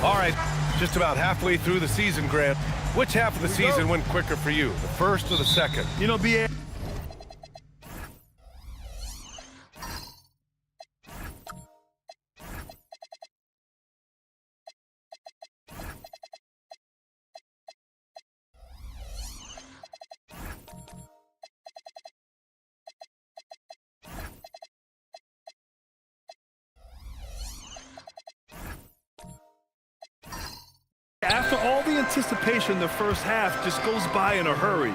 All right, just about halfway through the season, Grant. Which half of the season went quicker for you, the first or the second? You know, B.A. After all the anticipation, the first half just goes by in a hurry.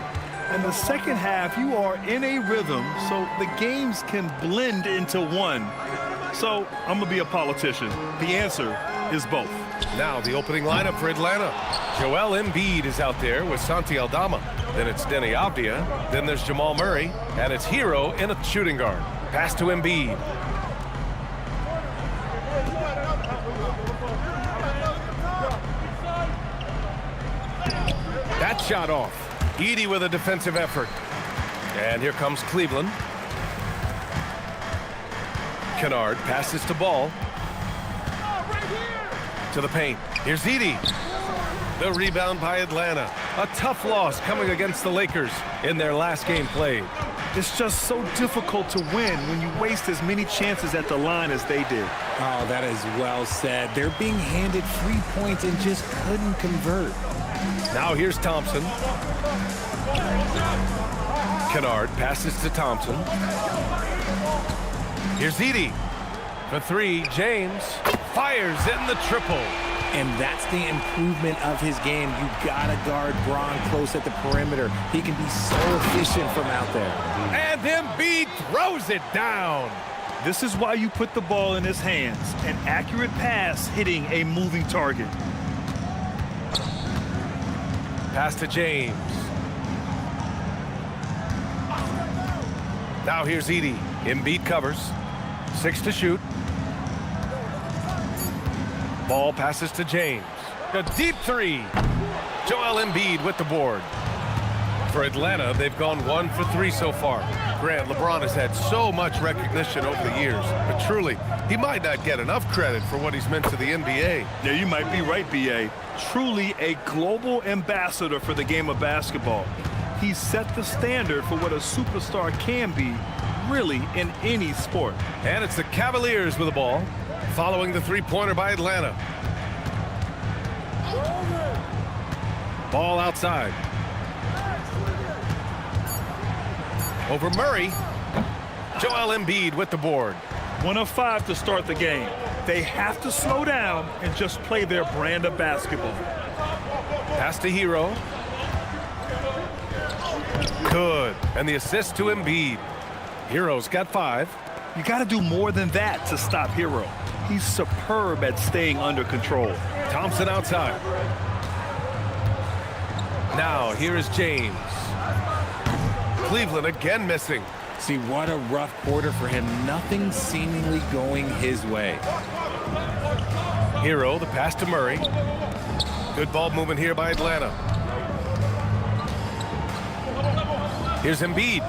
And the second half, you are in a rhythm, so the games can blend into one. So I'm going to be a politician. The answer is both. Now the opening lineup for Atlanta. Joel Embiid is out there with Santi Aldama. Then it's Denny Avdia. Then there's Jamal Murray. And it's Hero in a shooting guard. Pass to Embiid. That shot off. Edey with a defensive effort. And here comes Cleveland. Kennard passes to Ball. To the paint. Here's Edey. The rebound by Atlanta. A tough loss coming against the Lakers in their last game played. It's just so difficult to win when you waste as many chances at the line as they did. Oh, that is well said. They're being handed free points and just couldn't convert. Now here's Thompson. Kennard passes to Thompson. Here's Edey. For three, James fires in the triple. And that's the improvement of his game. You gotta guard Bron close at the perimeter. He can be so efficient from out there. And Embiid throws it down. This is why you put the ball in his hands. An accurate pass hitting a moving target. Pass to James. Now here's Edey. Embiid covers. 6 to shoot. Ball passes to James. A deep three. Joel Embiid with the board. For Atlanta, they've gone 1 for 3 so far. Grant, LeBron has had so much recognition over the years, but truly, he might not get enough credit for what he's meant to the NBA. Yeah, you might be right, B.A. Truly a global ambassador for the game of basketball. He set the standard for what a superstar can be, really, in any sport. And it's the Cavaliers with the ball, following the three-pointer by Atlanta. Ball outside. Over Murray. Joel Embiid with the board. 1 of 5 to start the game. They have to slow down and just play their brand of basketball. Pass to Hero. Good. And the assist to Embiid. Hero's got 5. You got to do more than that to stop Hero. He's superb at staying under control. Thompson outside. Now here is James. Cleveland again missing. See, what a rough quarter for him. Nothing seemingly going his way. Hero, the pass to Murray. Good ball movement here by Atlanta. Here's Embiid.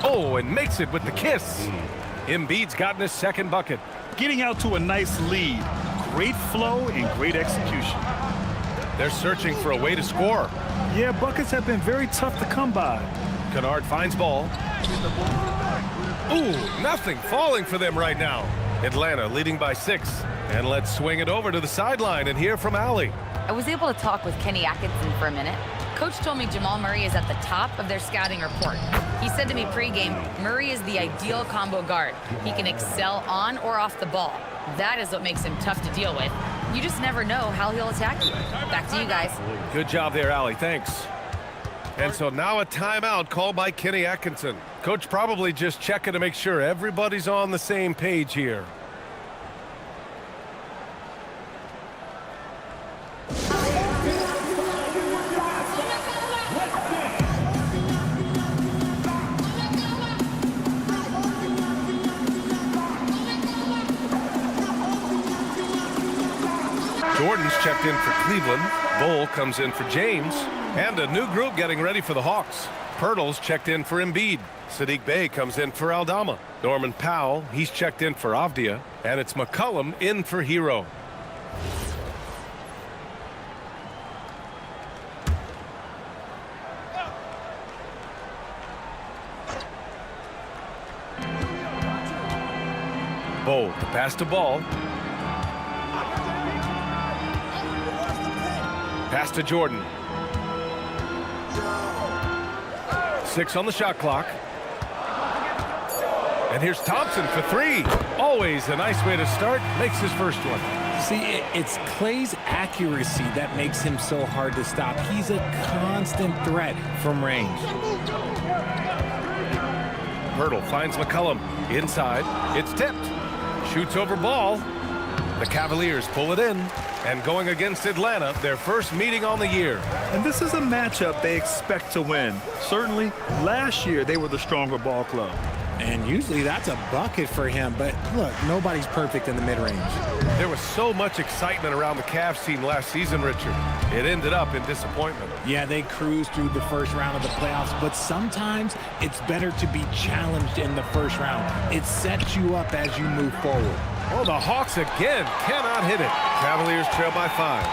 Oh, and makes it with the kiss. Embiid's gotten his second bucket. Getting out to a nice lead. Great flow and great execution. They're searching for a way to score. Yeah, buckets have been very tough to come by. Kennard finds ball. Ooh, nothing falling for them right now. Atlanta leading by 6. And let's swing it over to the sideline and hear from Allie. I was able to talk with Kenny Atkinson for a minute. Coach told me Jamal Murray is at the top of their scouting report. He said to me pregame, Murray is the ideal combo guard. He can excel on or off the ball. That is what makes him tough to deal with. You just never know how he'll attack you. Back to you guys. Good job there, Allie. Thanks. And so now a timeout called by Kenny Atkinson. Coach probably just checking to make sure everybody's on the same page here. Jordan's checked in for Cleveland. Bull comes in for James. And a new group getting ready for the Hawks. Pirtle's checked in for Embiid. Saddiq Bey comes in for Aldama. Norman Powell, he's checked in for Avdia. And it's McCollum in for Hero. Bowl, the pass to Ball. Pass to Jordan. 6 on the shot clock. And here's Thompson for 3. Always a nice way to start. Makes his first one. See, it's Clay's accuracy that makes him so hard to stop. He's a constant threat from range. Hurdle finds McCollum. Inside. It's tipped. Shoots over Ball. The Cavaliers pull it in. And going against Atlanta, their first meeting on the year. And this is a matchup they expect to win. Certainly, last year they were the stronger ball club. And usually that's a bucket for him. But look, nobody's perfect in the mid-range. There was so much excitement around the Cavs team last season, Richard. It ended up in disappointment. Yeah, they cruised through the first round of the playoffs, but sometimes it's better to be challenged in the first round. It sets you up as you move forward. Oh, the Hawks again cannot hit it. Cavaliers trail by 5.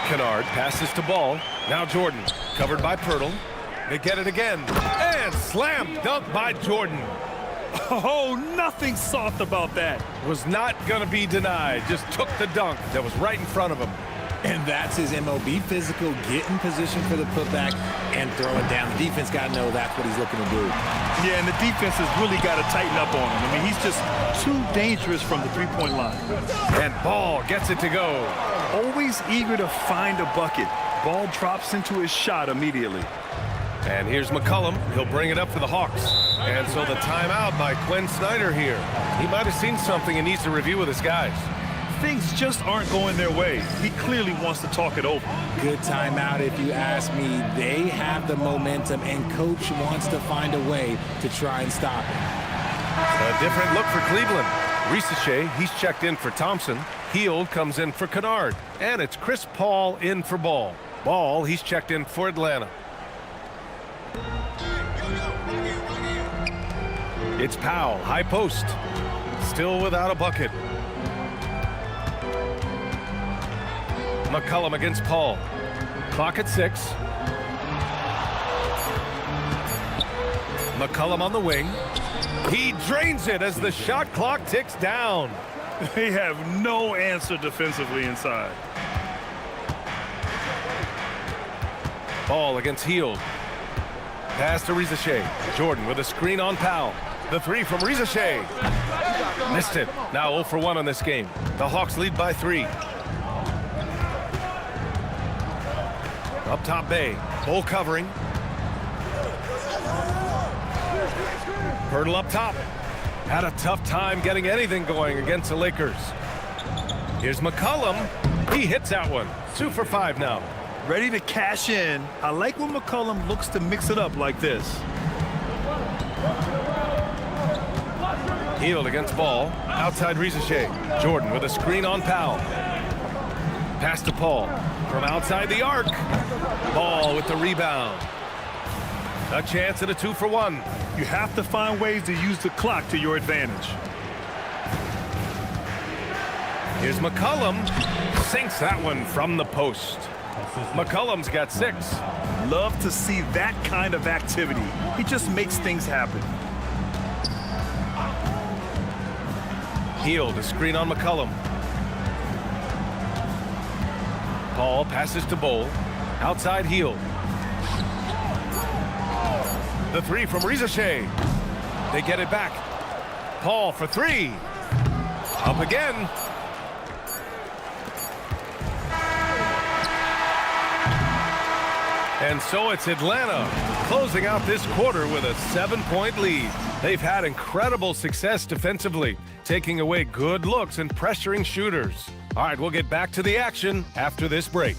Kennard passes to Ball. Now Jordan, covered by Pirtle. They get it again. And slam dunk by Jordan. Oh, nothing soft about that. Was not going to be denied. Just took the dunk that was right in front of him. And that's his MLB physical, get in position for the putback and throw it down. The defense got to know that's what he's looking to do. Yeah, and the defense has really got to tighten up on him. I mean, he's just too dangerous from the three-point line. And Ball gets it to go. Always eager to find a bucket. Ball drops into his shot immediately. And here's McCollum. He'll bring it up for the Hawks. And so the timeout by Quinn Snyder here. He might have seen something and needs to review with his guys. Things just aren't going their way. He clearly wants to talk it over. Good timeout if you ask me. They have the momentum, and Coach wants to find a way to try and stop it. A different look for Cleveland. Risache, he's checked in for Thompson. Hield comes in for Kennard. And it's Chris Paul in for Ball. Ball, he's checked in for Atlanta. It's Powell, high post. Still without a bucket. McCollum against Paul. Clock at 6. McCollum on the wing. He drains it as the shot clock ticks down. They have no answer defensively inside. Ball against Hield. Pass to Risache. Jordan with a screen on Powell. The 3 from Risache. Missed it. Now 0 for 1 on this game. The Hawks lead by 3. Up top Bay. Bull covering. Hurdle up top. Had a tough time getting anything going against the Lakers. Here's McCollum. He hits that one. 2 for 5 now. Ready to cash in. I like when McCollum looks to mix it up like this. Hield against Ball. Outside Risache. Jordan with a screen on Powell. Pass to Paul. From outside the arc. Ball with the rebound. A chance at a 2 for 1. You have to find ways to use the clock to your advantage. Here's McCollum. Sinks that one from the post. McCollum's got 6. Love to see that kind of activity. He just makes things happen. Hield, a screen on McCollum. Paul passes to Bowl. Outside Hield. The 3 from Risache. They get it back. Paul for 3. Up again. And so it's Atlanta closing out this quarter with a 7-point lead. They've had incredible success defensively, taking away good looks and pressuring shooters. All right, we'll get back to the action after this break.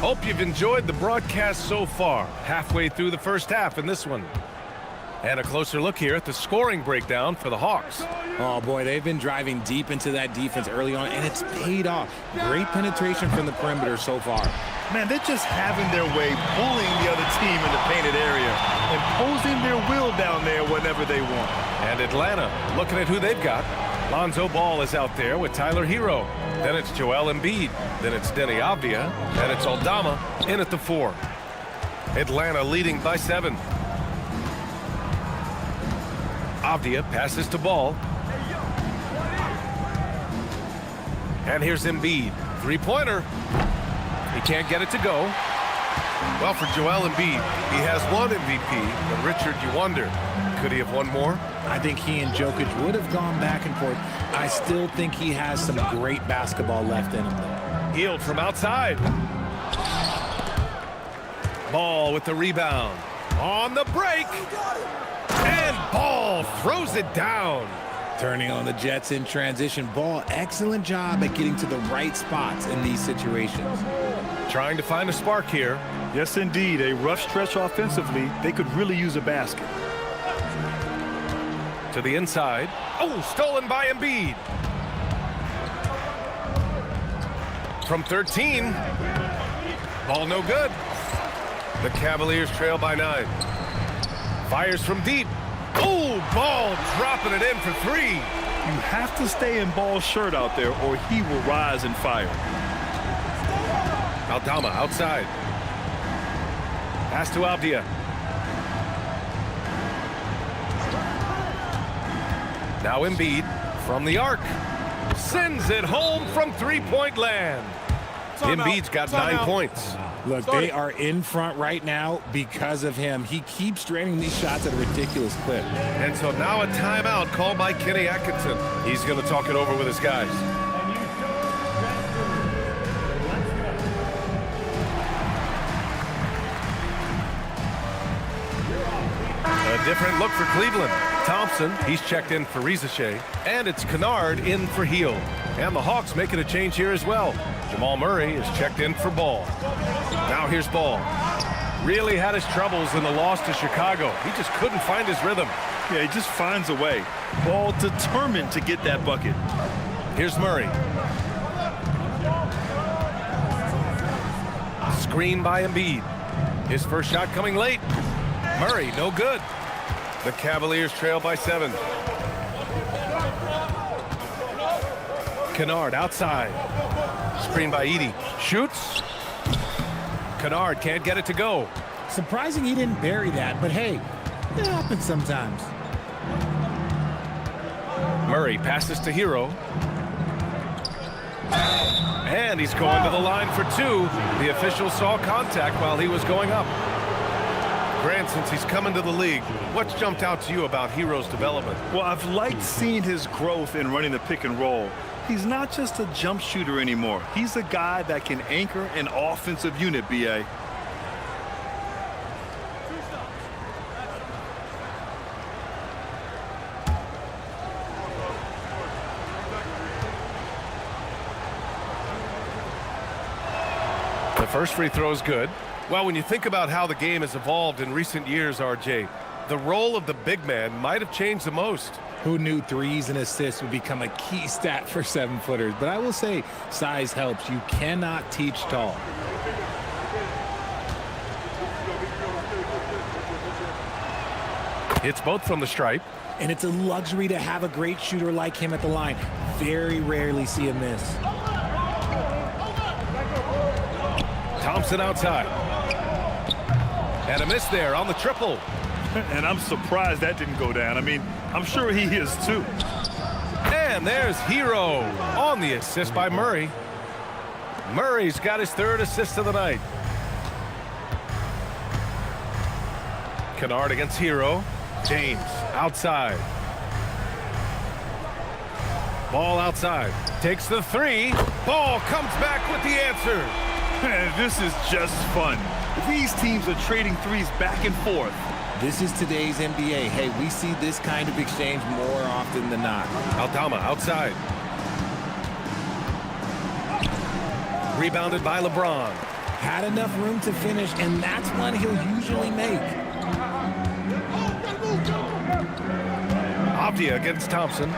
Hope you've enjoyed the broadcast so far. Halfway through the first half in this one. And a closer look here at the scoring breakdown for the Hawks. Oh, boy, they've been driving deep into that defense early on, and it's paid off. Great penetration from the perimeter so far. Man, they're just having their way, bullying the other team in the painted area, imposing their will down there whenever they want. And Atlanta, looking at who they've got. Lonzo Ball is out there with Tyler Hero. Then it's Joel Embiid. Then it's Denny Avdia. And it's Aldama in at the 4. Atlanta leading by 7. Avdia passes to Ball. And here's Embiid. Three-pointer. He can't get it to go. Well, for Joel Embiid, he has one MVP, but Richard, you wonder, could he have won more? I think he and Jokic would have gone back and forth. I still think he has some great basketball left in him, though. Hield from outside. Ball with the rebound. On the break. And Ball throws it down. Turning on the Jets in transition. Ball, excellent job at getting to the right spots in these situations. Trying to find a spark here. Yes, indeed. A rough stretch offensively. They could really use a basket. To the inside. Oh, stolen by Embiid. From 13. Ball no good. The Cavaliers trail by 9. Fires from deep. Oh, Ball dropping it in for 3. You have to stay in Ball's shirt out there or he will rise and fire. Aldama outside. Pass to Avdia. Now Embiid from the arc. Sends it home from three-point land. Embiid's got 9 points. Look, they are in front right now because of him. He keeps draining these shots at a ridiculous clip. And so now a timeout called by Kenny Atkinson. He's going to talk it over with his guys. A different look for Cleveland. Thompson, he's checked in for Rizachet. And it's Kennard in for Hield. And the Hawks making a change here as well. Jamal Murray is checked in for Ball. Now here's Ball. Really had his troubles in the loss to Chicago. He just couldn't find his rhythm. Yeah, he just finds a way. Ball determined to get that bucket. Here's Murray. Screen by Embiid. His first shot coming late. Murray, no good. The Cavaliers trail by 7. Kennard outside. Screen by Edey. Shoots. Kennard can't get it to go. Surprising he didn't bury that, but hey, it happens sometimes. Murray passes to Hero. And he's going to the line for 2. The official saw contact while he was going up. Grant, since he's come into the league, what's jumped out to you about Hero's development? Well, I've liked seeing his growth in running the pick and roll. He's not just a jump shooter anymore. He's a guy that can anchor an offensive unit, B.A. The first free throw is good. Well, when you think about how the game has evolved in recent years, RJ, the role of the big man might have changed the most. Who knew threes and assists would become a key stat for 7-footers? But I will say, size helps. You cannot teach tall. It's both from the stripe. And it's a luxury to have a great shooter like him at the line. Very rarely see a miss. Thompson outside. And a miss there on the triple. And I'm surprised that didn't go down. I mean, I'm sure he is too. And there's Hero on the assist by Murray. Murray's got his 3rd assist of the night. Kennard against Hero. James outside. Ball outside. Takes the 3. Ball comes back with the answer. Man, this is just fun. These teams are trading threes back and forth. This is today's NBA. Hey, we see this kind of exchange more often than not. Aldama outside. Rebounded by LeBron. Had enough room to finish, and that's one he'll usually make. Avdia against Thompson.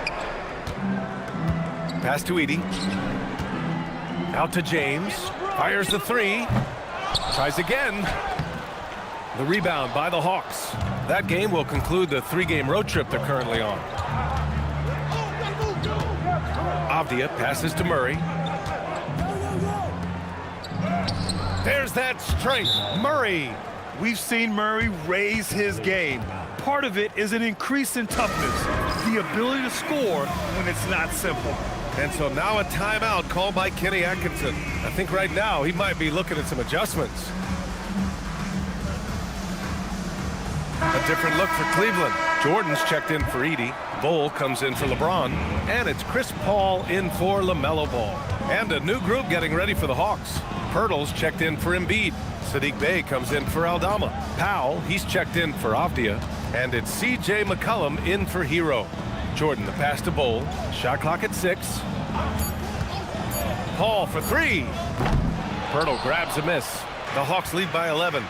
Pass to Edey. Out to James. Fires the 3. Tries again. The rebound by the Hawks. That game will conclude the 3-game road trip they're currently on. Avdia passes to Murray. There's that strength. Murray. We've seen Murray raise his game. Part of it is an increase in toughness, the ability to score when it's not simple. And so now a timeout called by Kenny Atkinson. I think right now he might be looking at some adjustments. A different look for Cleveland. Jordan's checked in for Edey. Bull comes in for LeBron. And it's Chris Paul in for LaMelo Ball. And a new group getting ready for the Hawks. Pirtle's checked in for Embiid. Sadiq Bey comes in for Aldama. Powell, he's checked in for Avdia. And it's C.J. McCollum in for Hero. Jordan, the pass to Bull. Shot clock at 6. Paul for 3. Pirtle grabs a miss. The Hawks lead by 11.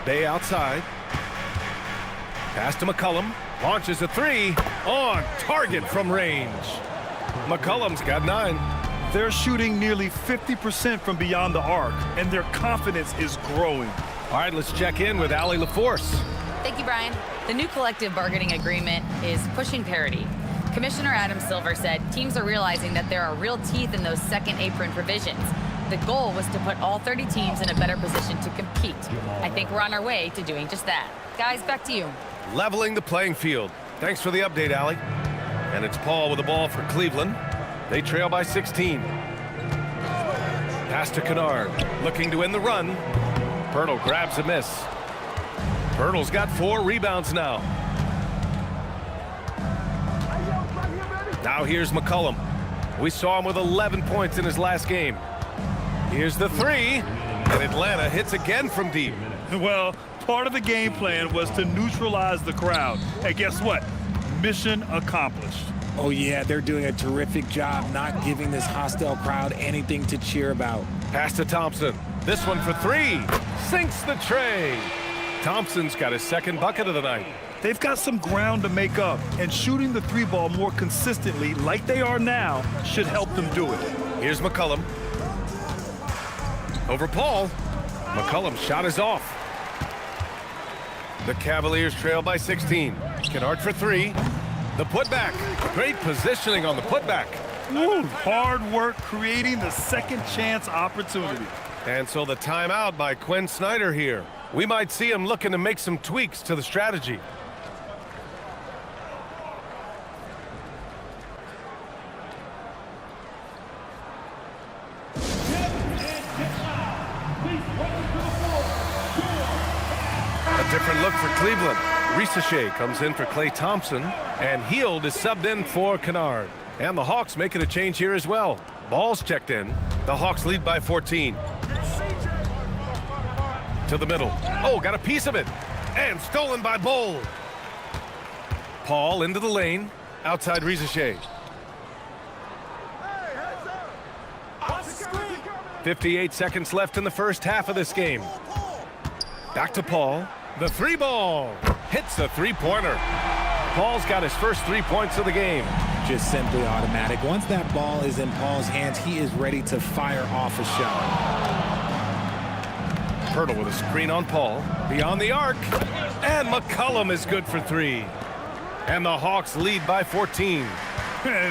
Bey outside. Pass to McCollum. Launches a 3. On target from range. McCollum's got 9. They're shooting nearly 50% from beyond the arc, and their confidence is growing. All right, let's check in with Allie LaForce. Thank you, Brian. The new collective bargaining agreement is pushing parity. Commissioner Adam Silver said teams are realizing that there are real teeth in those second apron provisions. The goal was to put all 30 teams in a better position to compete. I think we're on our way to doing just that. Guys, back to you. Leveling the playing field. Thanks for the update, Allie. And it's Paul with the ball for Cleveland. They trail by 16. Pass to Kennard, looking to win the run. Pirtle grabs a miss. Pirtle's got 4 rebounds now. Now here's McCollum. We saw him with 11 points in his last game. Here's the 3, and Atlanta hits again from deep. Well, part of the game plan was to neutralize the crowd. And guess what? Mission accomplished. Oh, yeah, they're doing a terrific job not giving this hostile crowd anything to cheer about. Pass to Thompson. This one for 3. Sinks the tray. Thompson's got his second bucket of the night. They've got some ground to make up, and shooting the 3-ball more consistently like they are now should help them do it. Here's McCollum. Over Paul. McCollum's shot is off. The Cavaliers trail by 16. Kennard for 3. The putback. Great positioning on the putback. Woo, hard work creating the second chance opportunity. And so the timeout by Quinn Snyder here. We might see him looking to make some tweaks to the strategy. A different look for Cleveland. Risacher comes in for Klay Thompson, and Hield is subbed in for Kennard. And the Hawks making a change here as well. Ball's checked in. The Hawks lead by 14. To the middle. Oh, got a piece of it. And stolen by Bull. Paul into the lane. Outside Risacher. 58 seconds left in the first half of this game. Back to Paul. The 3-ball. Hits the 3-pointer. Paul's got his first 3 points of the game. Just simply automatic. Once that ball is in Paul's hands, he is ready to fire off a shot. Pirtle with a screen on Paul. Beyond the arc. And McCollum is good for 3. And the Hawks lead by 14.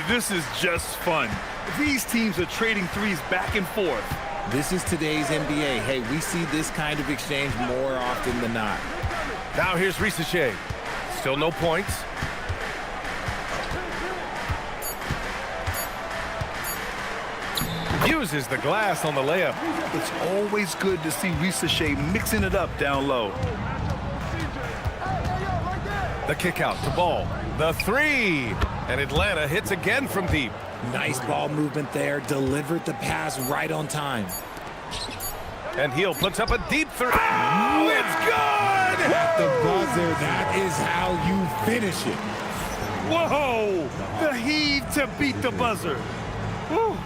This is just fun. These teams are trading threes back and forth. This is today's NBA. Hey, we see this kind of exchange more often than not. Now here's Risacher. Still no points. Uses the glass on the layup. It's always good to see Risacher mixing it up down low. The kick out to Ball. The 3. And Atlanta hits again from deep. Nice ball movement there. Delivered the pass right on time. And Hield puts up a deep 3. Oh, it's good! At the buzzer, that is how you finish it. Whoa! The heave to beat the buzzer. Woo.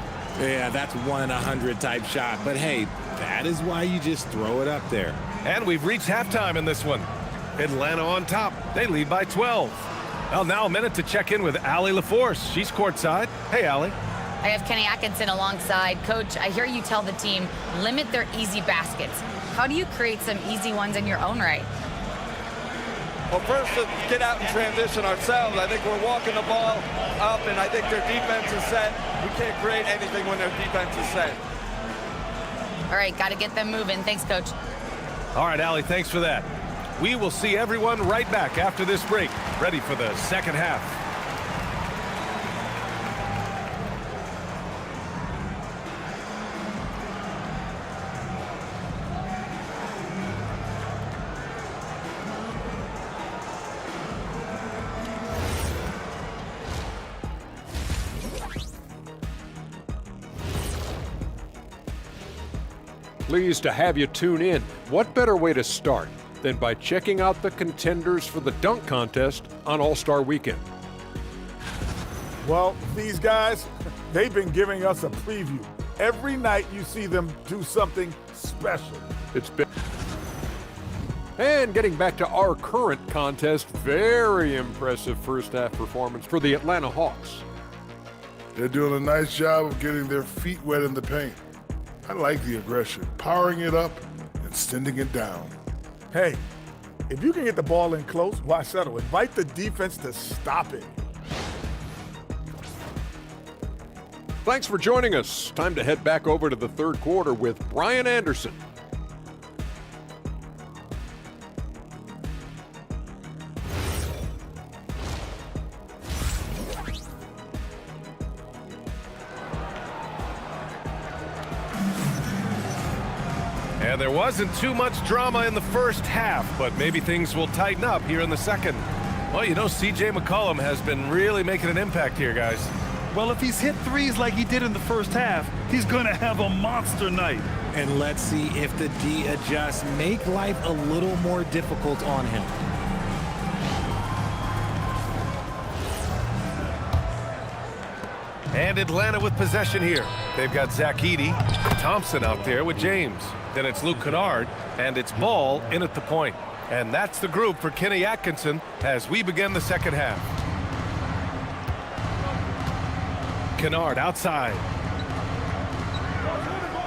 Yeah, that's 1 in 100 type shot. But hey, that is why you just throw it up there. And we've reached halftime in this one. Atlanta on top. They lead by 12. Well, now a minute to check in with Allie LaForce. She's courtside. Hey, Allie. I have Kenny Atkinson alongside. Coach, I hear you tell the team, limit their easy baskets. How do you create some easy ones in your own right? Well, first, let's get out and transition ourselves. I think we're walking the ball up, and I think their defense is set. We can't create anything when their defense is set. All right, got to get them moving. Thanks, Coach. All right, Allie, thanks for that. We will see everyone right back after this break, ready for the second half. Pleased to have you tune in. What better way to start than by checking out the contenders for the dunk contest on All-Star Weekend? Well, these guys, they've been giving us a preview. Every night you see them do something special. It's been... And getting back to our current contest, very impressive first half performance for the Atlanta Hawks. They're doing a nice job of getting their feet wet in the paint. I like the aggression, powering it up and sending it down. Hey, if you can get the ball in close, why settle? Invite the defense to stop it. Thanks for joining us. Time to head back over to the third quarter with Brian Anderson. And there wasn't too much drama in the first half, but maybe things will tighten up here in the second. Well, you know, C.J. McCollum has been really making an impact here, guys. Well, if he's hit threes like he did in the first half, he's going to have a monster night. And let's see if the D adjusts, make life a little more difficult on him. And Atlanta with possession here. They've got Zach Edey, Thompson out there with James. Then it's Luke Kennard, and it's Ball in at the point. And that's the group for Kenny Atkinson as we begin the second half. Kennard outside.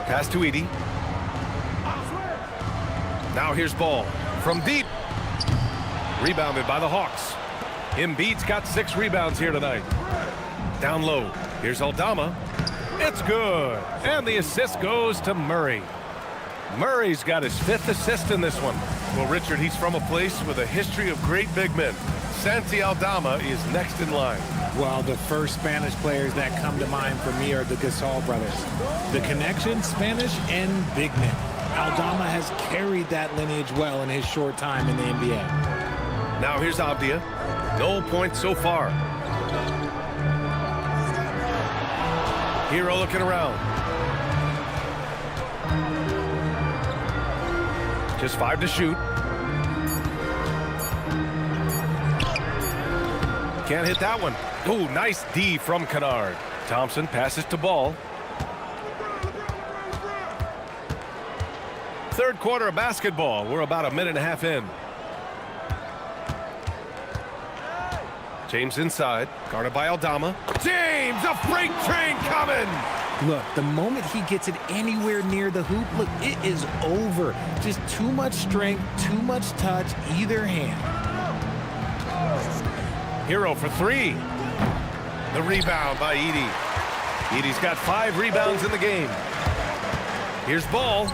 Pass to Edey. Now here's Ball from deep. Rebounded by the Hawks. Embiid's got 6 rebounds here tonight. Down low. Here's Aldama. It's good. And the assist goes to Murray. Murray's got his 5th assist in this one. Well, Richard, he's from a place with a history of great big men. Santi Aldama is next in line. Well, the first Spanish players that come to mind for me are the Gasol brothers. The connection, Spanish and big men. Aldama has carried that lineage well in his short time in the NBA. Now here's Avdia. No points so far. Hero looking around. Just 5 to shoot. Can't hit that one. Oh, nice D from Kennard. Thompson passes to Ball. Third quarter of basketball. We're about a minute and a half in. James inside, guarded by Aldama. James, a freight train coming! Look, the moment he gets it anywhere near the hoop, look, it is over. Just too much strength, too much touch, either hand. Hero for 3. The rebound by Edey. Edey's got 5 rebounds in the game. Here's Ball.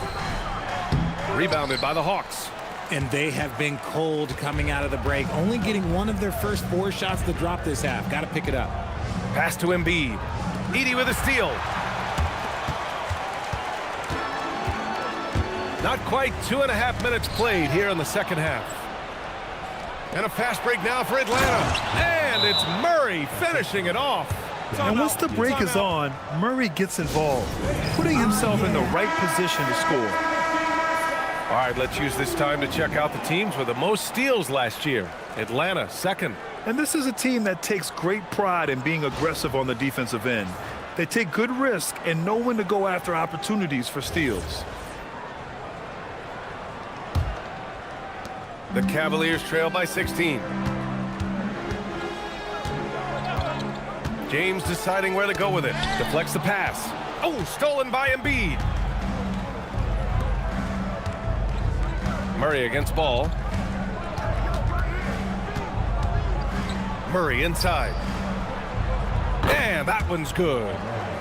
Rebounded by the Hawks. And they have been cold coming out of the break, only getting one of their first 4 shots to drop this half. Got to pick it up. Pass to Embiid. Edey with a steal. Not quite 2.5 minutes played here in the second half. And a fast break now for Atlanta. And it's Murray finishing it off. And once the break is on, Murray gets involved, putting himself in the right position to score. All right, let's use this time to check out the teams with the most steals last year. Atlanta, second. And this is a team that takes great pride in being aggressive on the defensive end. They take good risk and know when to go after opportunities for steals. The Cavaliers trail by 16. James deciding where to go with it. Deflects the pass. Oh, stolen by Embiid. Murray against Ball. Murray inside. And that one's good.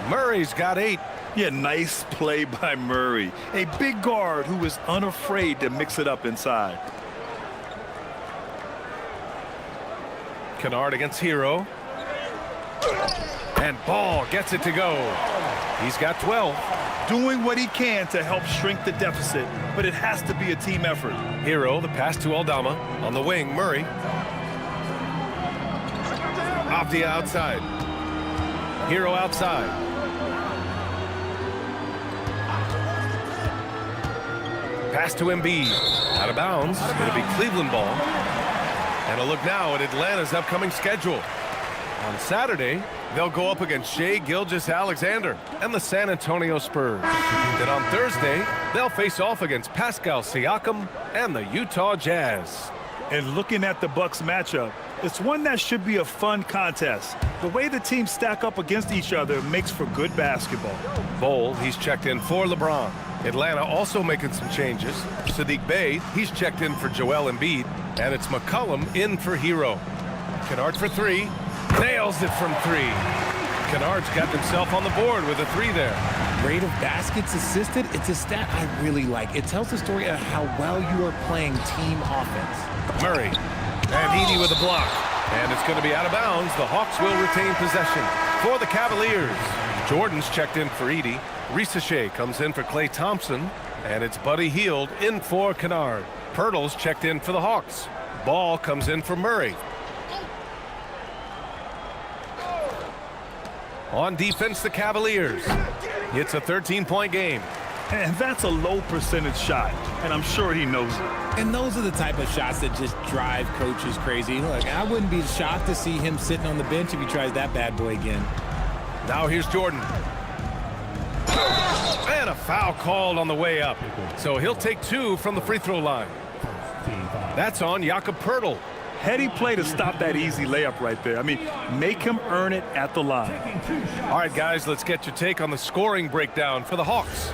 Murray's got 8. Yeah, nice play by Murray. A big guard who is unafraid to mix it up inside. Kennard against Hero. And Ball gets it to go. He's got 12. Doing what he can to help shrink the deficit, but it has to be a team effort. Hero, the pass to Aldama. On the wing, Murray. Avdia outside. Hero outside. Pass to Embiid. Out of bounds. It'll be Cleveland ball. And a look now at Atlanta's upcoming schedule. On Saturday, they'll go up against Shai Gilgeous-Alexander and the San Antonio Spurs. Then on Thursday, they'll face off against Pascal Siakam and the Utah Jazz. And looking at the Bucks matchup, it's one that should be a fun contest. The way the teams stack up against each other makes for good basketball. Bol, he's checked in for LeBron. Atlanta also making some changes. Sadiq Bey, he's checked in for Joel Embiid. And it's McCollum in for Hero. Kennard for 3. Nails it from 3. Kennard's got himself on the board with a 3 there. Rate of baskets assisted, it's a stat I really like. It tells the story of how well you are playing team offense. Murray. And Edey with a block. And it's going to be out of bounds. The Hawks will retain possession for the Cavaliers. Jordan's checked in for Edey. Risacher comes in for Klay Thompson. And it's Buddy Hield in for Kennard. Pirtle's checked in for the Hawks. Ball comes in for Murray. On defense, the Cavaliers. It's a 13-point game. And that's a low percentage shot, and I'm sure he knows it. And those are the type of shots that just drive coaches crazy. Look, I wouldn't be shocked to see him sitting on the bench if he tries that bad boy again. Now here's Jordan. And a foul called on the way up. So he'll take 2 from the free throw line. That's on Jakob Poeltl. Heady play to stop that easy layup right there. I mean, make him earn it at the line. All right, guys, let's get your take on the scoring breakdown for the Hawks.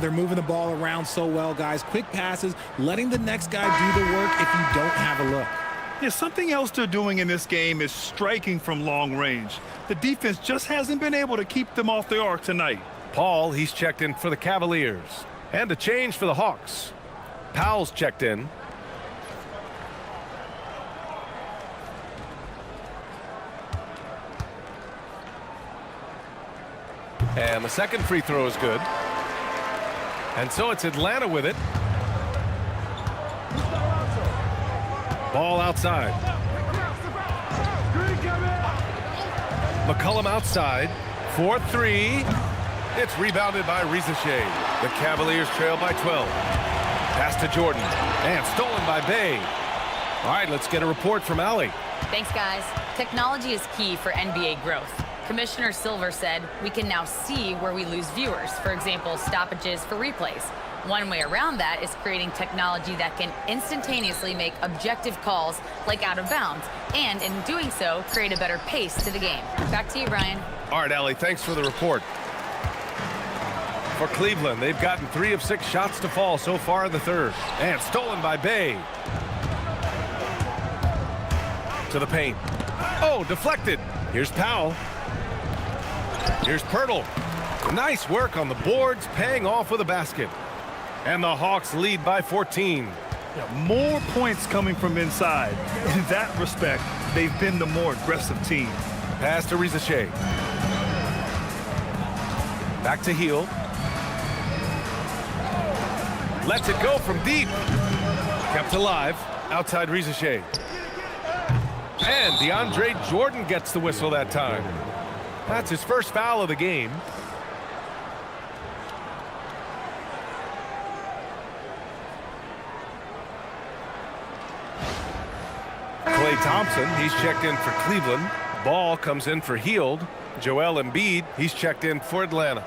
They're moving the ball around so well, guys. Quick passes, letting the next guy do the work if you don't have a look. Yeah, something else they're doing in this game is striking from long range. The defense just hasn't been able to keep them off the arc tonight. Paul, he's checked in for the Cavaliers. And a change for the Hawks. Powell's checked in. And the second free throw is good. And so it's Atlanta with it. Ball outside. McCollum outside. 4-3. It's rebounded by Risacher. The Cavaliers trail by 12. Pass to Jordan. And stolen by Bey. All right, let's get a report from Allie. Thanks, guys. Technology is key for NBA growth. Commissioner Silver said we can now see where we lose viewers. For example, stoppages for replays. One way around that is creating technology that can instantaneously make objective calls like out of bounds, and in doing so, create a better pace to the game. Back to you, Brian. All right, Allie, thanks for the report. For Cleveland, they've gotten 3 of 6 shots to fall so far in the third. And stolen by Bey. To the paint. Oh, deflected. Here's Powell. Here's Poeltl. Nice work on the boards, paying off with a basket. And the Hawks lead by 14. Yeah, more points coming from inside. In that respect, they've been the more aggressive team. Pass to Risacher. Back to Hield. Lets it go from deep. Kept alive. Outside Risacher. And DeAndre Jordan gets the whistle that time. That's his first foul of the game. Klay Thompson, he's checked in for Cleveland. Ball comes in for Hield. Joel Embiid, he's checked in for Atlanta.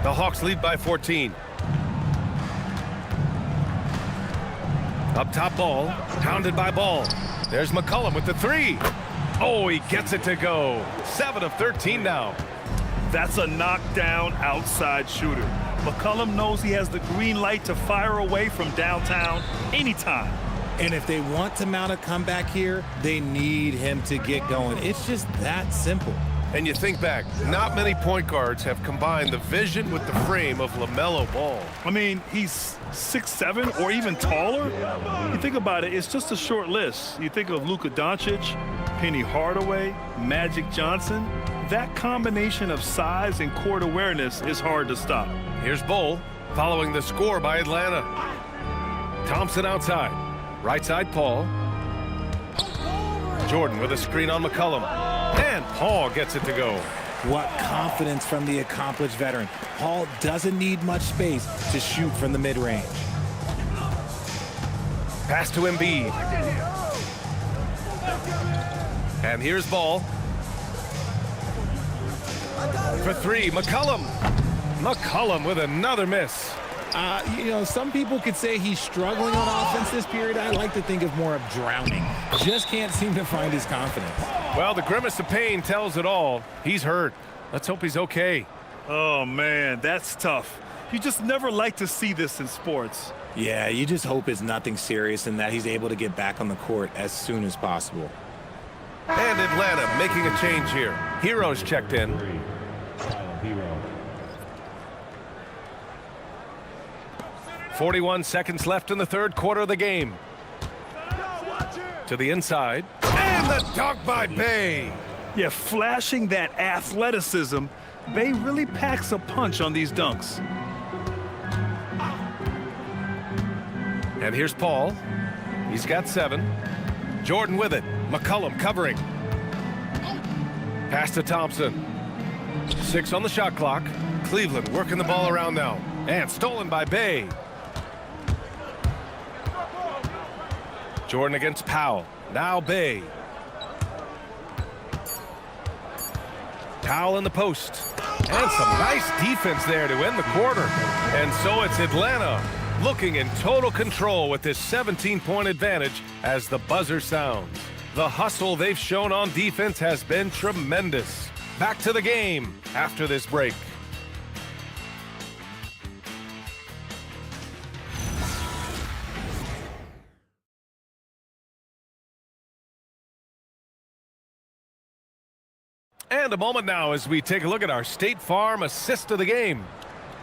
The Hawks lead by 14. Up top Ball, pounded by Ball. There's McCollum with the three. Oh, he gets it to go. 7 of 13 now. That's a knockdown outside shooter. McCollum knows he has the green light to fire away from downtown anytime. And if they want to mount a comeback here, they need him to get going. It's just that simple. And you think back, not many point guards have combined the vision with the frame of LaMelo Ball. I mean, he's 6'7" or even taller. You think about it, it's just a short list. You think of Luka Doncic, Penny Hardaway, Magic Johnson. That combination of size and court awareness is hard to stop. Here's Bol following the score by Atlanta. Thompson outside. Right side, Paul. Jordan with a screen on McCollum. And Paul gets it to go. What confidence from the accomplished veteran. Paul doesn't need much space to shoot from the mid-range. Pass to Embiid. And here's Ball. For three, McCollum. McCollum with another miss. You know, some people could say he's struggling on offense this period. I like to think of more of drowning. Just can't seem to find his confidence. Well, the grimace of pain tells it all. He's hurt. Let's hope he's okay. Oh, man, that's tough. You just never like to see this in sports. Yeah, you just hope it's nothing serious and that he's able to get back on the court as soon as possible. And Atlanta making a change here. Heroes checked in. 41 seconds left in the third quarter of the game. To the inside. And the dunk by Bey. Yeah, flashing that athleticism, Bey really packs a punch on these dunks. And here's Paul. He's got 7. Jordan with it. McCollum covering. Pass to Thompson. 6 on the shot clock. Cleveland working the ball around now. And stolen by Bey. Jordan against Powell. Now Bey. Powell in the post. And some nice defense there to end the quarter. And so it's Atlanta looking in total control with this 17-point advantage as the buzzer sounds. The hustle they've shown on defense has been tremendous. Back to the game after this break. And a moment now as we take a look at our State Farm assist of the game.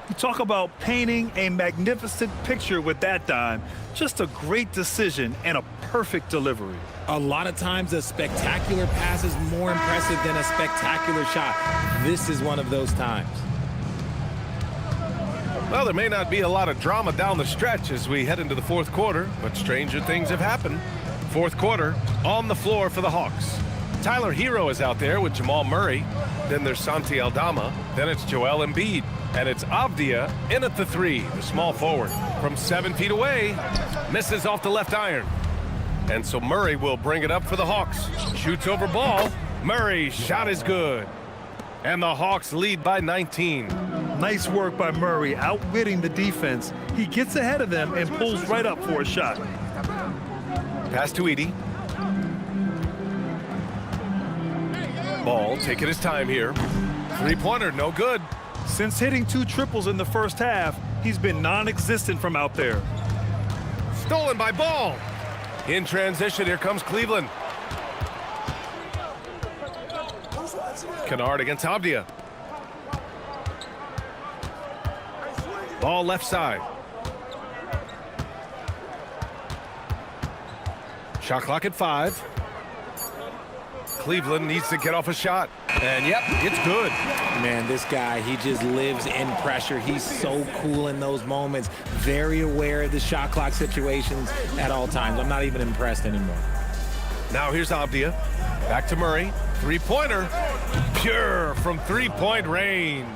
You talk about painting a magnificent picture with that dime. Just a great decision and a perfect delivery. A lot of times a spectacular pass is more impressive than a spectacular shot. This is one of those times. Well, there may not be a lot of drama down the stretch as we head into the fourth quarter, but stranger things have happened. Fourth quarter, on the floor for the Hawks. Tyler Hero is out there with Jamal Murray. Then there's Santi Aldama. Then it's Joel Embiid. And it's Avdia in at the 3, the small forward. From 7 feet away, misses off the left iron. And so Murray will bring it up for the Hawks. Shoots over Ball. Murray's shot is good. And the Hawks lead by 19. Nice work by Murray, outwitting the defense. He gets ahead of them and pulls right up for a shot. Pass to Edey. Ball taking his time here. Three-pointer, no good. Since hitting 2 triples in the first half, he's been non-existent from out there. Stolen by Ball. In transition, here comes Cleveland. Kennard against Avdia. Ball left side. Shot clock at 5. Cleveland needs to get off a shot. And yep, it's good. Man, this guy, he just lives in pressure. He's so cool in those moments. Very aware of the shot clock situations at all times. I'm not even impressed anymore. Now here's Avdia. Back to Murray. Three-pointer. Pure from three-point range.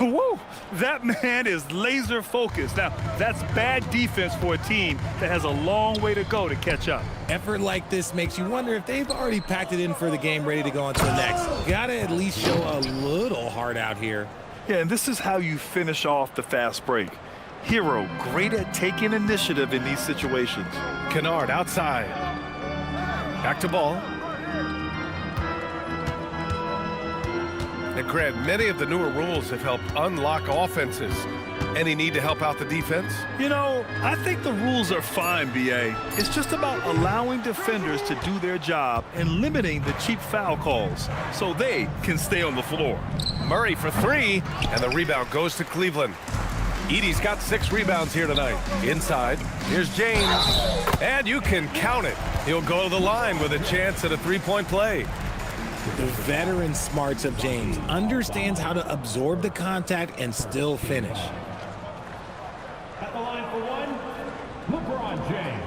Woo! That man is laser focused. Now, that's bad defense for a team that has a long way to go to catch up. Effort like this makes you wonder if they've already packed it in for the game, ready to go on to the next. Gotta at least show a little heart out here. Yeah, and this is how you finish off the fast break. Hero, great at taking initiative in these situations. Kennard outside. Back to ball. And Grant, many of the newer rules have helped unlock offenses. Any need to help out the defense? You know, I think the rules are fine, B.A. It's just about allowing defenders to do their job and limiting the cheap foul calls so they can stay on the floor. Murray for three, and the rebound goes to Cleveland. Edey's got 6 rebounds here tonight. Inside, here's James, and you can count it. He'll go to the line with a chance at a three-point play. The veteran smarts of James understands how to absorb the contact and still finish. At the line for one, LeBron James.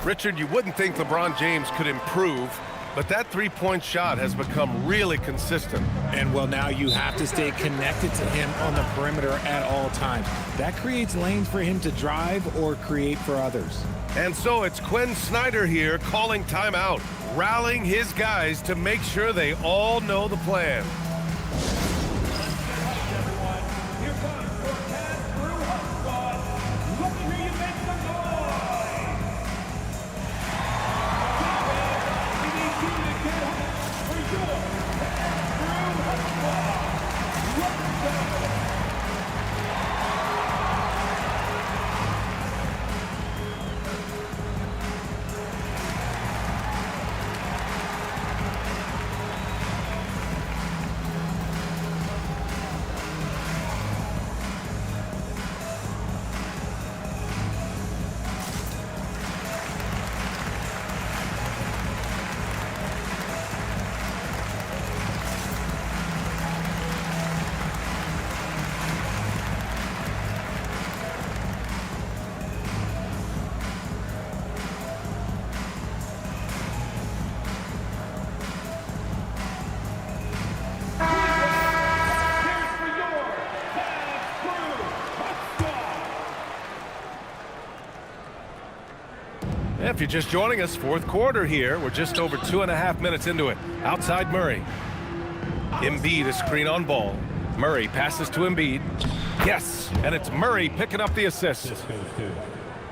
Richard, you wouldn't think LeBron James could improve, but that three-point shot has become really consistent. And well, now you have to stay connected to him on the perimeter at all times. That creates lanes for him to drive or create for others. And so it's Quinn Snyder here calling timeout, rallying his guys to make sure they all know the plan. If you're just joining us, fourth quarter here. We're just over 2.5 minutes into it. Outside Murray. Embiid, a screen on ball. Murray passes to Embiid. Yes, and it's Murray picking up the assist.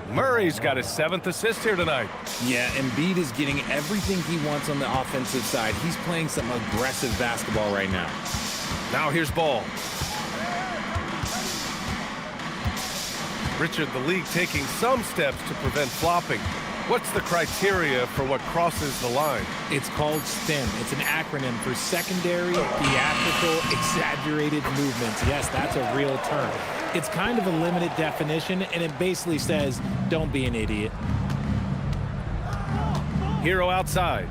Murray's got his 7th assist here tonight. Yeah, Embiid is getting everything he wants on the offensive side. He's playing some aggressive basketball right now. Now here's Ball. Richard, the league taking some steps to prevent flopping. What's the criteria for what crosses the line? It's called STEM. It's an acronym for secondary, theatrical, exaggerated movements. Yes, that's a real term. It's kind of a limited definition, and it basically says, don't be an idiot. Hero outside.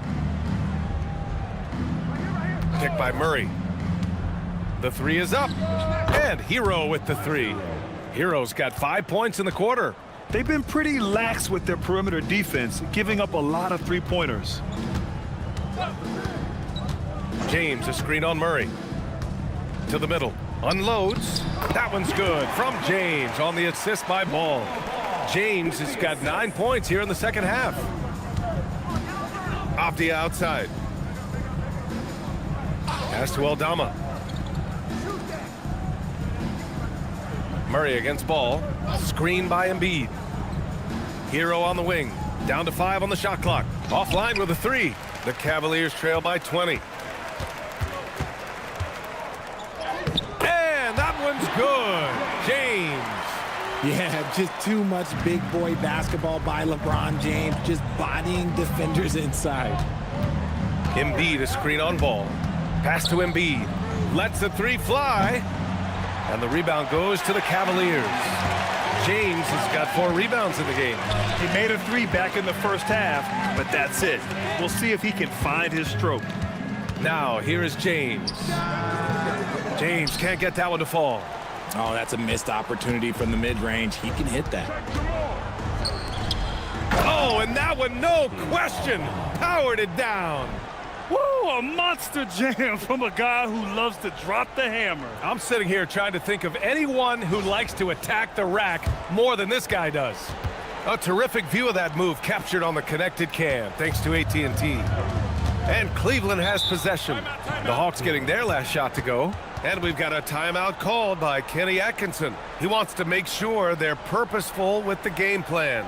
Picked by Murray. The three is up. And Hero with the three. Hero's got 5 points in the quarter. They've been pretty lax with their perimeter defense, giving up a lot of three-pointers. James, a screen on Murray. To the middle. Unloads. That one's good from James on the assist by Ball. James has got 9 points here in the second half. Off the outside. Pass to Aldama. Murray against Ball. Screen by Embiid. Hero on the wing. Down to 5 on the shot clock. Offline with a three. The Cavaliers trail by 20. And that one's good. James. Yeah, just too much big boy basketball by LeBron James, just bodying defenders inside. Embiid, a screen on Ball. Pass to Embiid. Lets the three fly. And the rebound goes to the Cavaliers. James has got 4 rebounds in the game. He made a three back in the first half, but that's it. We'll see if he can find his stroke. Now, here is James. James can't get that one to fall. Oh, that's a missed opportunity from the mid-range. He can hit that. Oh, and that one, no question, powered it down. Woo, a monster jam from a guy who loves to drop the hammer. I'm sitting here trying to think of anyone who likes to attack the rack more than this guy does. A terrific view of that move captured on the connected cam, thanks to AT&T. And Cleveland has possession. The Hawks getting their last shot to go. And we've got a timeout called by Kenny Atkinson. He wants to make sure they're purposeful with the game plan.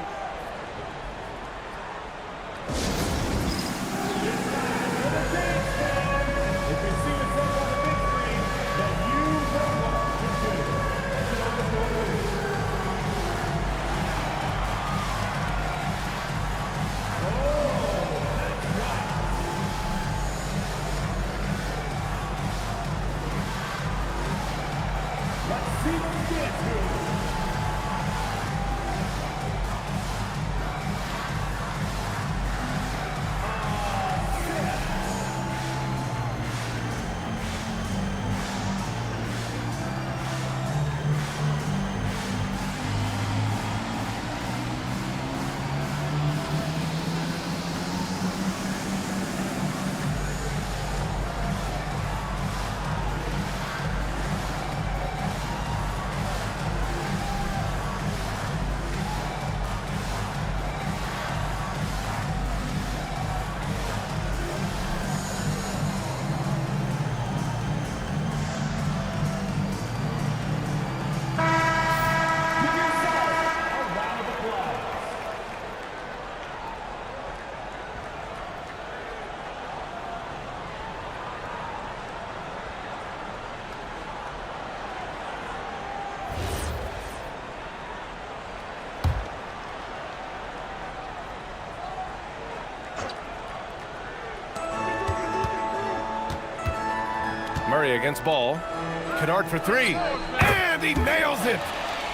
Murray against ball. Kennard for three. And he nails it.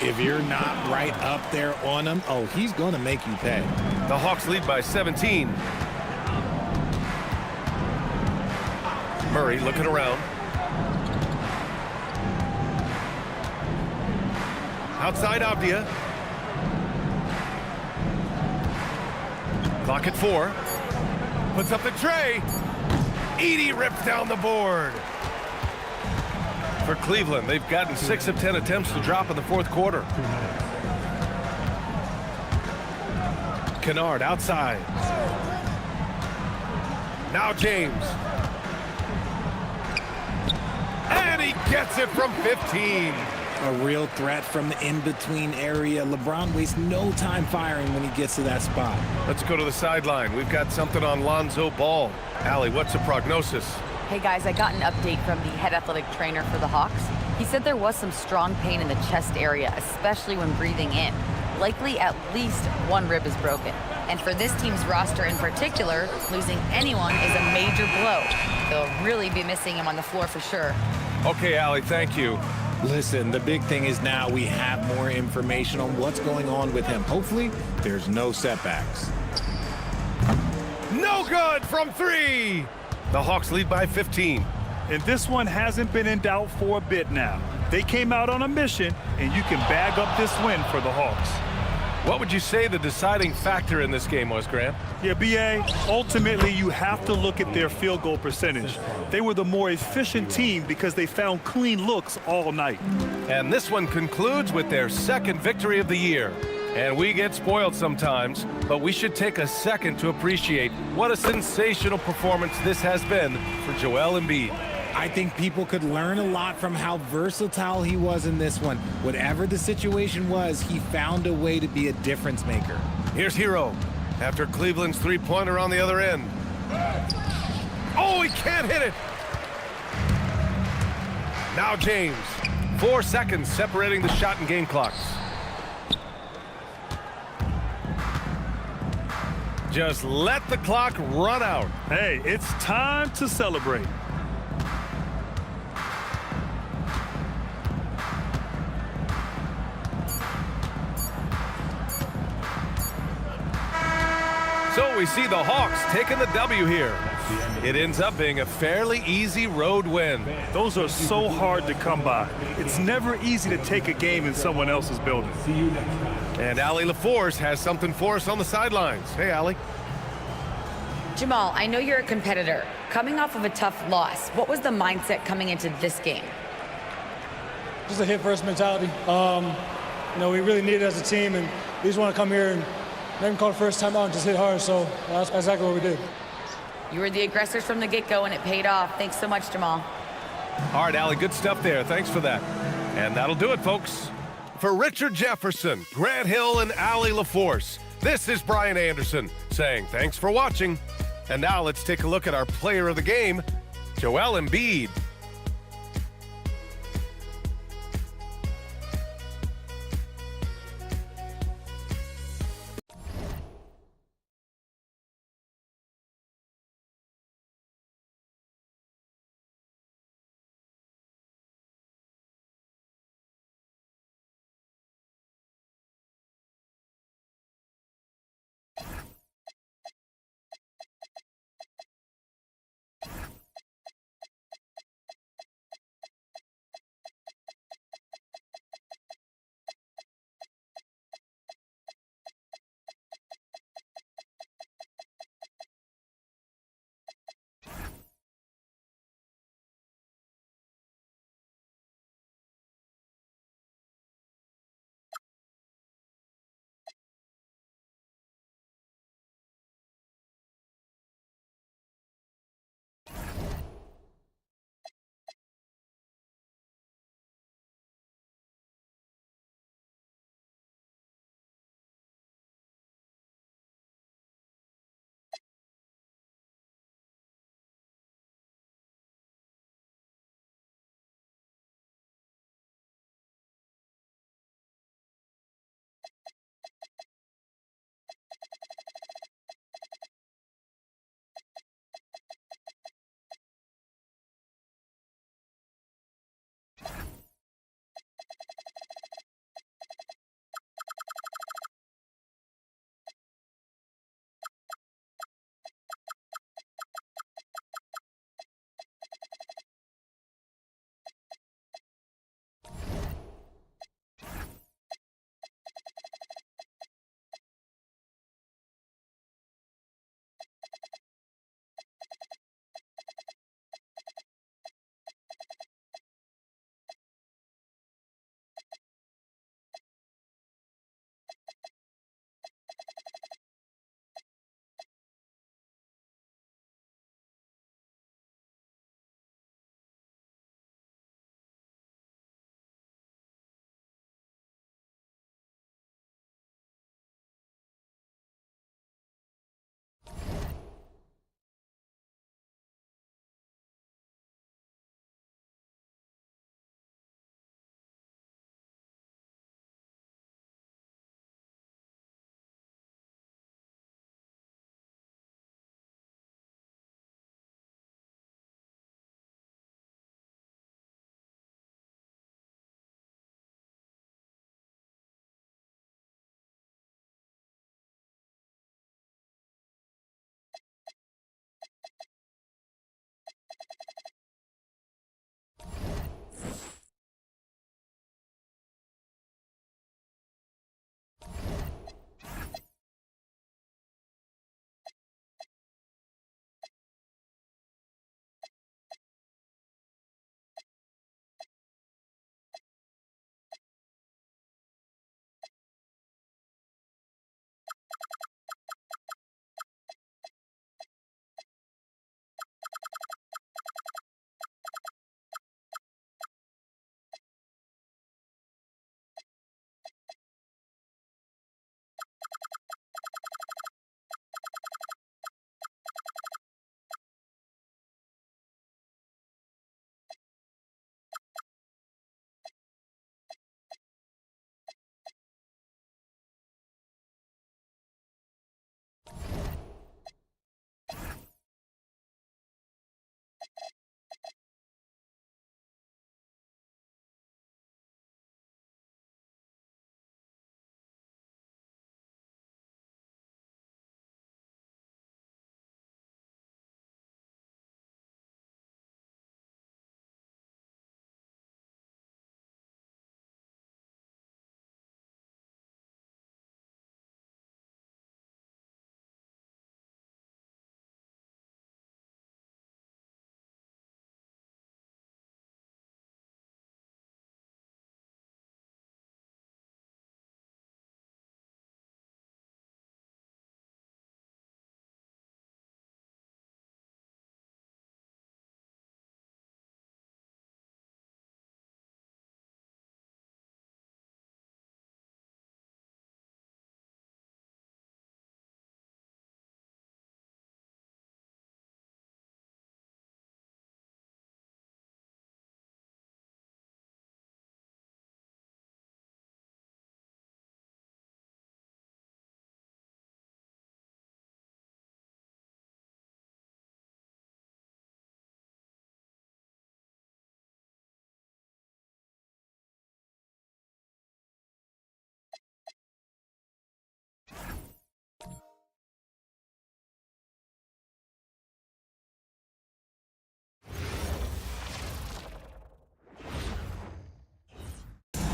If you're not right up there on him, oh, he's going to make you pay. The Hawks lead by 17. Murray looking around. Outside Avdia. Clock at 4. Puts up the tray. Edey rips down the board. For Cleveland, they've gotten 6 of 10 attempts to drop in the fourth quarter. Kennard outside. Now James. And he gets it from 15. A real threat from the in-between area. LeBron wastes no time firing when he gets to that spot. Let's go to the sideline. We've got something on Lonzo Ball. Allie, what's the prognosis? Hey guys, I got an update from the head athletic trainer for the Hawks. He said there was some strong pain in the chest area, especially when breathing in. Likely at least one rib is broken. And for this team's roster in particular, losing anyone is a major blow. They'll really be missing him on the floor for sure. Okay, Allie, thank you. Listen, the big thing is now we have more information on what's going on with him. Hopefully, there's no setbacks. No good from 3. The Hawks lead by 15. And this one hasn't been in doubt for a bit now. They came out on a mission, and you can bag up this win for the Hawks. What would you say the deciding factor in this game was, Grant? Yeah, B.A., ultimately you have to look at their field goal percentage. They were the more efficient team because they found clean looks all night. And this one concludes with their second victory of the year. And we get spoiled sometimes, but we should take a second to appreciate what a sensational performance this has been for Joel Embiid. I think people could learn a lot from how versatile he was in this one. Whatever the situation was, he found a way to be a difference maker. Here's Hero after Cleveland's three-pointer on the other end. Oh, he can't hit it. Now James. 4 seconds separating the shot and game clocks. Just let the clock run out. Hey, it's time to celebrate. So we see the Hawks taking the W here. It ends up being a fairly easy road win. Those are so hard to come by. It's never easy to take a game in someone else's building. And Allie LaForce has something for us on the sidelines. Hey, Allie. Jamal, I know you're a competitor. Coming off of a tough loss, what was the mindset coming into this game? Just a hit-first mentality. We really need it as a team, and we just want to come here and let them call the first time out and just hit hard. So that's exactly what we did. You were the aggressors from the get-go, and it paid off. Thanks so much, Jamal. All right, Allie, good stuff there. Thanks for that. And that'll do it, folks. For Richard Jefferson, Grant Hill, and Allie LaForce, this is Brian Anderson saying thanks for watching. And now let's take a look at our player of the game, Joel Embiid.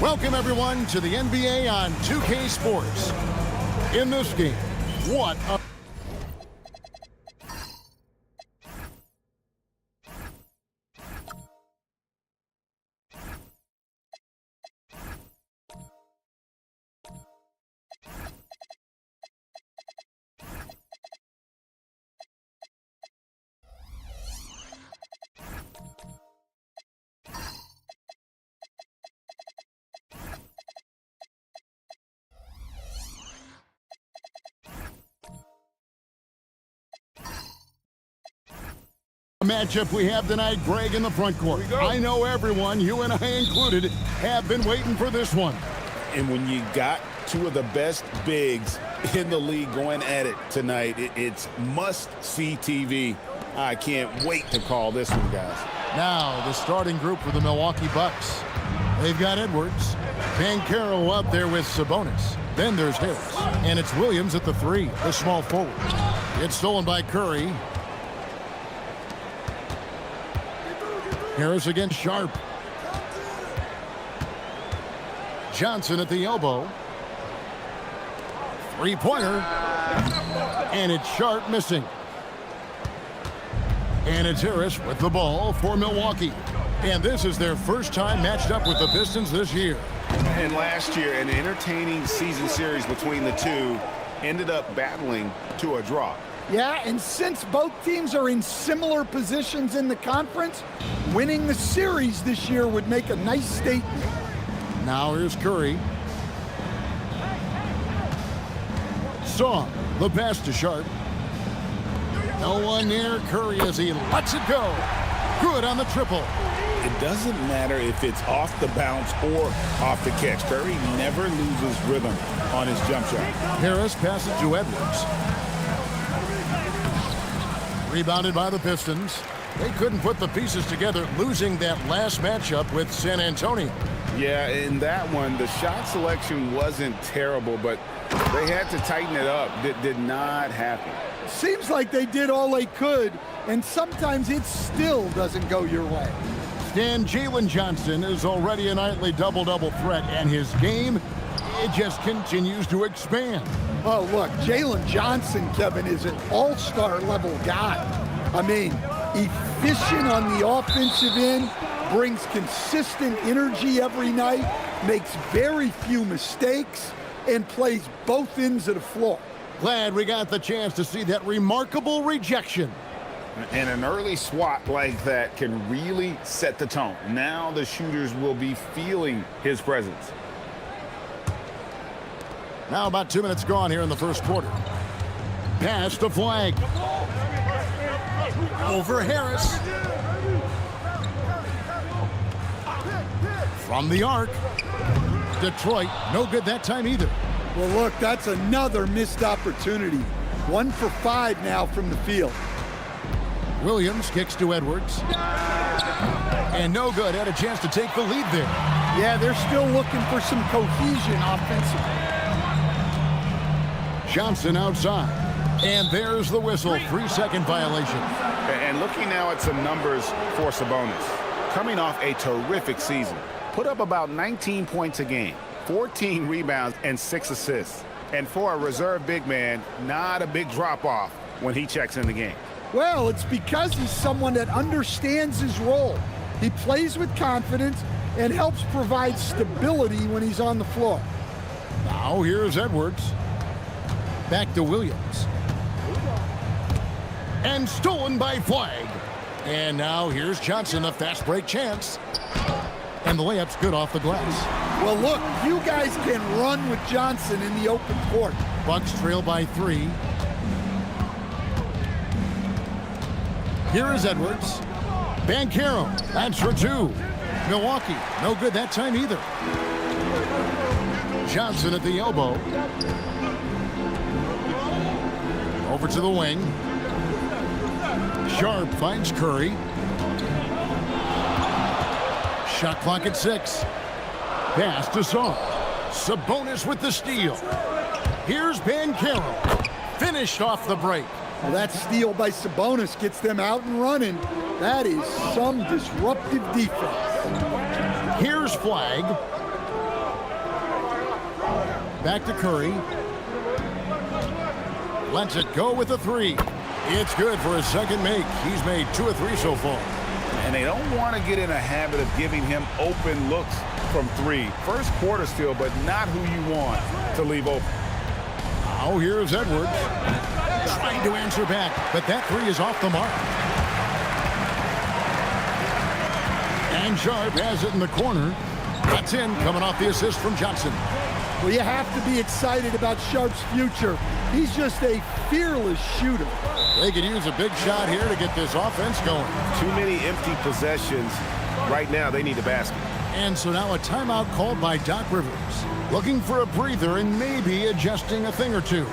Welcome, everyone, to the NBA on 2K Sports. In this game, what a... matchup we have tonight, Greg, in the front court. I know everyone, you and I included, have been waiting for this one. And when you got two of the best bigs in the league going at it tonight, it's must-see TV. I can't wait to call this one, guys. Now, the starting group for the Milwaukee Bucks. They've got Edwards, Banchero out there with Sabonis. Then there's Harris, and it's Williams at the 3, the small forward. It's stolen by Curry. Harris against Sharp. Johnson at the elbow. Three-pointer. And it's Sharp missing. And it's Harris with the ball for Milwaukee. And this is their first time matched up with the Pistons this year. And last year, an entertaining season series between the two ended up battling to a draw. Yeah, and since both teams are in similar positions in the conference, winning the series this year would make a nice statement. Now here's Curry. Saw the pass to Sharp. No one near Curry as he lets it go. Good on the triple. It doesn't matter if it's off the bounce or off the catch. Curry never loses rhythm on his jump shot. Harris passes to Edwards. Rebounded by the Pistons. They couldn't put the pieces together, losing that last matchup with San Antonio. Yeah, in that one, the shot selection wasn't terrible, but they had to tighten it up. That did not happen. Seems like they did all they could, and sometimes it still doesn't go your way. And Jalen Johnson is already a nightly double-double threat, and his game, it just continues to expand. Oh, look, Jalen Johnson, Kevin, is an all-star level guy. I mean, efficient on the offensive end, brings consistent energy every night, makes very few mistakes, and plays both ends of the floor. Glad we got the chance to see that remarkable rejection. And an early swat like that can really set the tone. Now the shooters will be feeling his presence. Now about 2 minutes gone here in the first quarter. Pass to Flag. Over Harris. From the arc. Detroit, no good that time either. Well, look, that's another missed opportunity. 1 for 5 now from the field. Williams kicks to Edwards. And no good. Had a chance to take the lead there. Yeah, they're still looking for some cohesion offensively. Johnson outside. And there's the whistle. 3-second violation. And looking now at some numbers for Sabonis. Coming off a terrific season. Put up about 19 points a game, 14 rebounds, and 6 assists. And for a reserve big man, not a big drop-off when he checks in the game. Well, it's because he's someone that understands his role. He plays with confidence and helps provide stability when he's on the floor. Now here's Edwards. Back to Williams. And stolen by Flag. And now here's Johnson, a fast break chance. And the layup's good off the glass. Well, look, you guys can run with Johnson in the open court. Bucks trail by 3. Here is Edwards. Banchero, that's for 2. Milwaukee, no good that time either. Johnson at the elbow. Over to the wing. Sharp finds Curry. Shot clock at 6. Pass to Saw. Sabonis with the steal. Here's Banchero. Finished off the break. Well, that steal by Sabonis gets them out and running. That is some disruptive defense. Here's Flag. Back to Curry. Lets it go with the three. It's good for his second make. He's made 2 of 3 so far. And they don't want to get in a habit of giving him open looks from 3. First quarter still, but not who you want to leave open. Now here's Edwards. Trying to answer back, but that 3 is off the mark. And Sharp has it in the corner. That's in, coming off the assist from Johnson. Well, you have to be excited about Sharp's future. He's just a fearless shooter. They could use a big shot here to get this offense going. Too many empty possessions. Right now, they need a basket. And so now a timeout called by Doc Rivers. Looking for a breather and maybe adjusting a thing or two.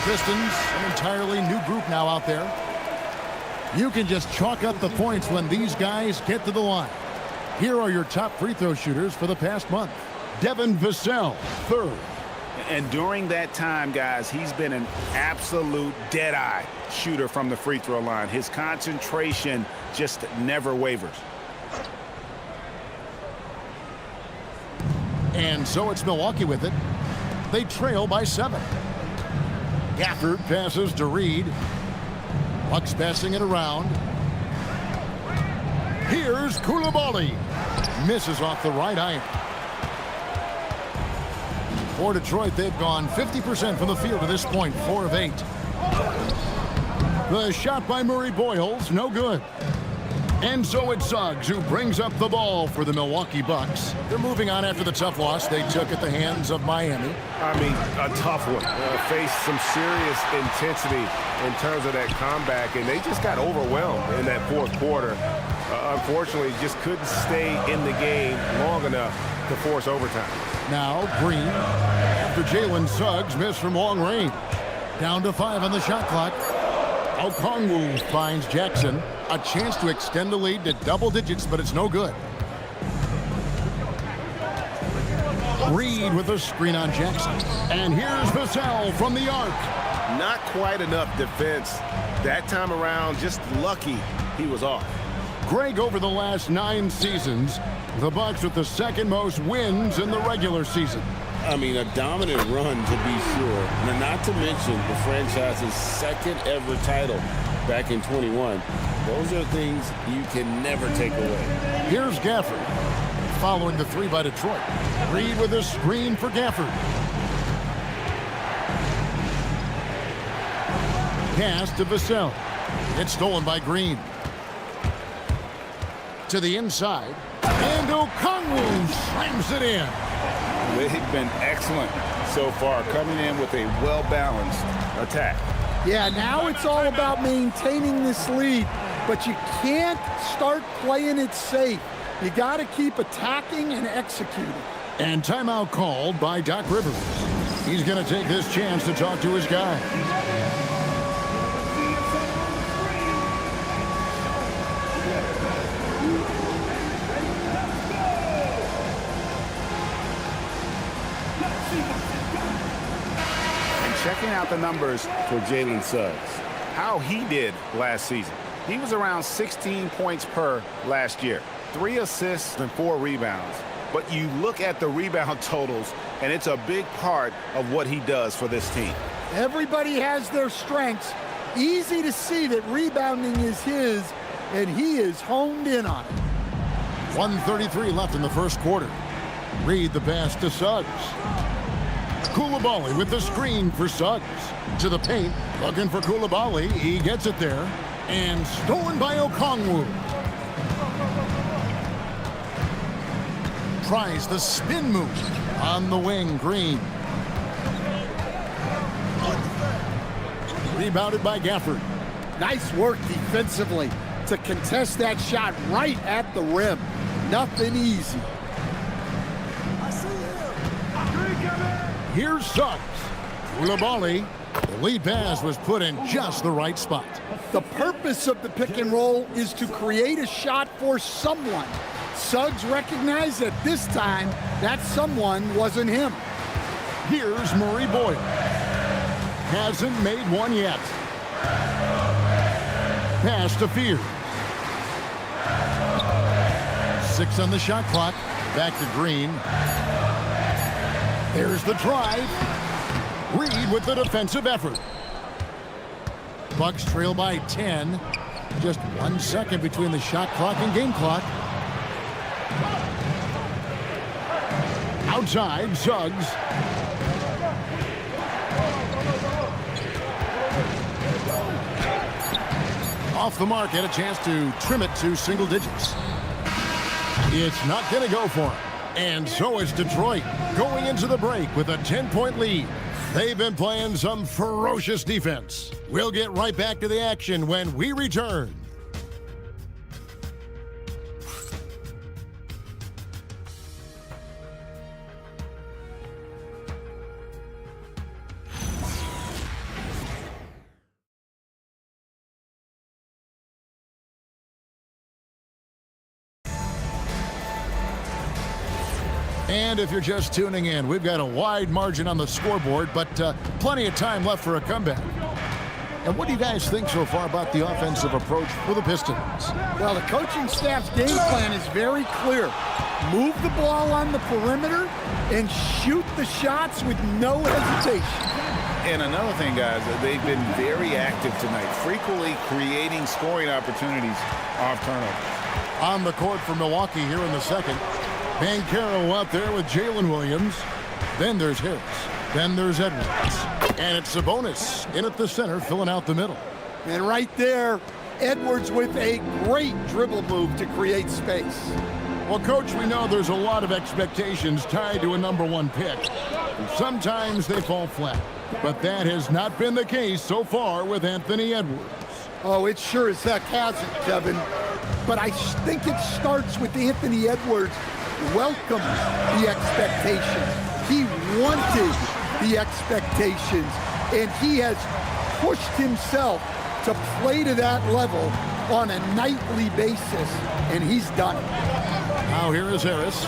Pistons, an entirely new group now out there. You can just chalk up the points when these guys get to the line. Here are your top free throw shooters for the past month. Devin Vassell, 3rd. And during that time, guys, he's been an absolute dead-eye shooter from the free throw line. His concentration just never wavers. And so it's Milwaukee with it. They trail by 7. Gafford passes to Reed. Bucks passing it around. Here's Coulibaly. Misses off the right iron. For Detroit, they've gone 50% from the field to this point, 4 of 8. The shot by Murray Boyles, no good. And so it's Suggs who brings up the ball for the Milwaukee Bucks. They're moving on after the tough loss they took at the hands of Miami. I mean, a tough one. Faced some serious intensity in terms of that comeback, and they just got overwhelmed in that 4th quarter. Unfortunately, just couldn't stay in the game long enough to force overtime. Now Green, after Jalen Suggs missed from long range. Down to 5 on the shot clock. Okongwu finds Jackson. A chance to extend the lead to double digits, but it's no good. Reed with a screen on Jackson. And here's Vassell from the arc. Not quite enough defense. That time around, just lucky he was off. Greg, over the last 9 seasons, the Bucks with the 2nd most wins in the regular season. I mean, a dominant run to be sure. And not to mention the franchise's 2nd ever title back in 21. Those are things you can never take away. Here's Gafford following the 3 by Detroit. Reed with a screen for Gafford. Pass to Vassell. It's stolen by Green. To the inside. And Okongwu slams it in. They've been excellent so far, coming in with a well-balanced attack. Yeah, now it's all about maintaining this lead, but you can't start playing it safe. You got to keep attacking and executing. And timeout called by Doc Rivers. He's going to take this chance to talk to his guy. Checking out the numbers for Jalen Suggs. How he did last season. He was around 16 points per last year. 3 assists and 4 rebounds. But you look at the rebound totals, and it's a big part of what he does for this team. Everybody has their strengths. Easy to see that rebounding is his, and he is honed in on it. 1:33 left in the first quarter. Reed the pass to Suggs. Coulibaly with the screen for Suggs. To the paint, looking for Coulibaly. He gets it there. And stolen by Okongwu. Tries the spin move on the wing, Green. Rebounded by Gafford. Nice work defensively to contest that shot right at the rim. Nothing easy. Here's Suggs. Coulibaly. The lead pass was put in just the right spot. The purpose of the pick and roll is to create a shot for someone. Suggs recognized that this time that someone wasn't him. Here's Murray Boyle. Hasn't made one yet. Pass to Fears. 6 on the shot clock. Back to Green. There's the drive. Reed with the defensive effort. Bucks trail by 10. Just 1 second between the shot clock and game clock. Outside, Suggs. Off the mark, had a chance to trim it to single digits. It's not going to go for him. And so is Detroit, going into the break with a 10-point lead. They've been playing some ferocious defense. We'll get right back to the action when we return. And if you're just tuning in, we've got a wide margin on the scoreboard, but plenty of time left for a comeback. And what do you guys think so far about the offensive approach for the Pistons? Well, the coaching staff's game plan is very clear. Move the ball on the perimeter and shoot the shots with no hesitation. And another thing, guys, they've been very active tonight, frequently creating scoring opportunities off turnovers. On the court for Milwaukee here in the second. Banchero out there with Jalen Williams. Then there's Harris. Then there's Edwards. And it's Sabonis in at the center, filling out the middle. And right there, Edwards with a great dribble move to create space. Well, Coach, we know there's a lot of expectations tied to a #1 pick. And sometimes they fall flat. But that has not been the case so far with Anthony Edwards. Oh, it sure as heck hasn't, Kevin. But I think it starts with Anthony Edwards welcomed the expectations. He wanted the expectations, and he has pushed himself to play to that level on a nightly basis, and he's done it. Now here is Harris.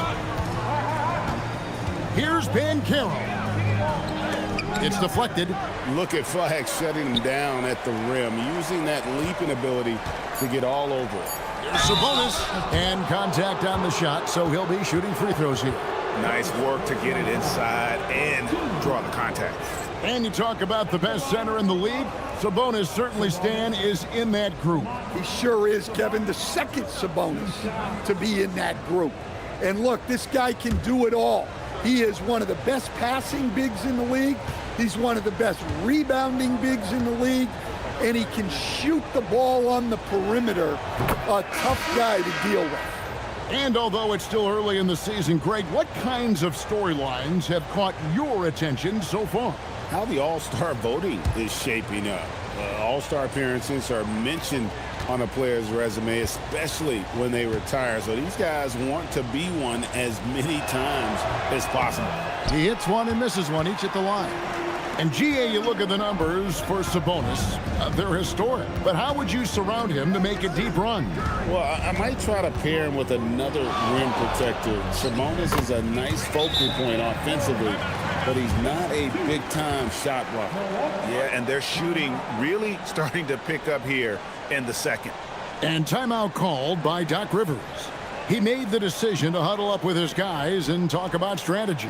Here's Banchero. It's deflected. Look at Flag shutting him down at the rim, using that leaping ability to get all over it. Here's Sabonis. And contact on the shot, so he'll be shooting free throws here. Nice work to get it inside and draw the contact. And you talk about the best center in the league. Sabonis, certainly, Stan, is in that group. He sure is, Kevin, the second Sabonis to be in that group. And look, this guy can do it all. He is one of the best passing bigs in the league. He's one of the best rebounding bigs in the league. And he can shoot the ball on the perimeter. A tough guy to deal with. And although it's still early in the season, Greg, what kinds of storylines have caught your attention so far? How the All-Star voting is shaping up. All-Star appearances are mentioned on a player's resume, especially when they retire. So these guys want to be one as many times as possible. He hits one and misses one, each at the line. And GA, you look at the numbers for Sabonis, they're historic. But how would you surround him to make a deep run? Well, I might try to pair him with another rim protector. Sabonis is a nice focal point offensively, but he's not a big-time shot blocker. Yeah, and their shooting really starting to pick up here in the second. And timeout called by Doc Rivers. He made the decision to huddle up with his guys and talk about strategy.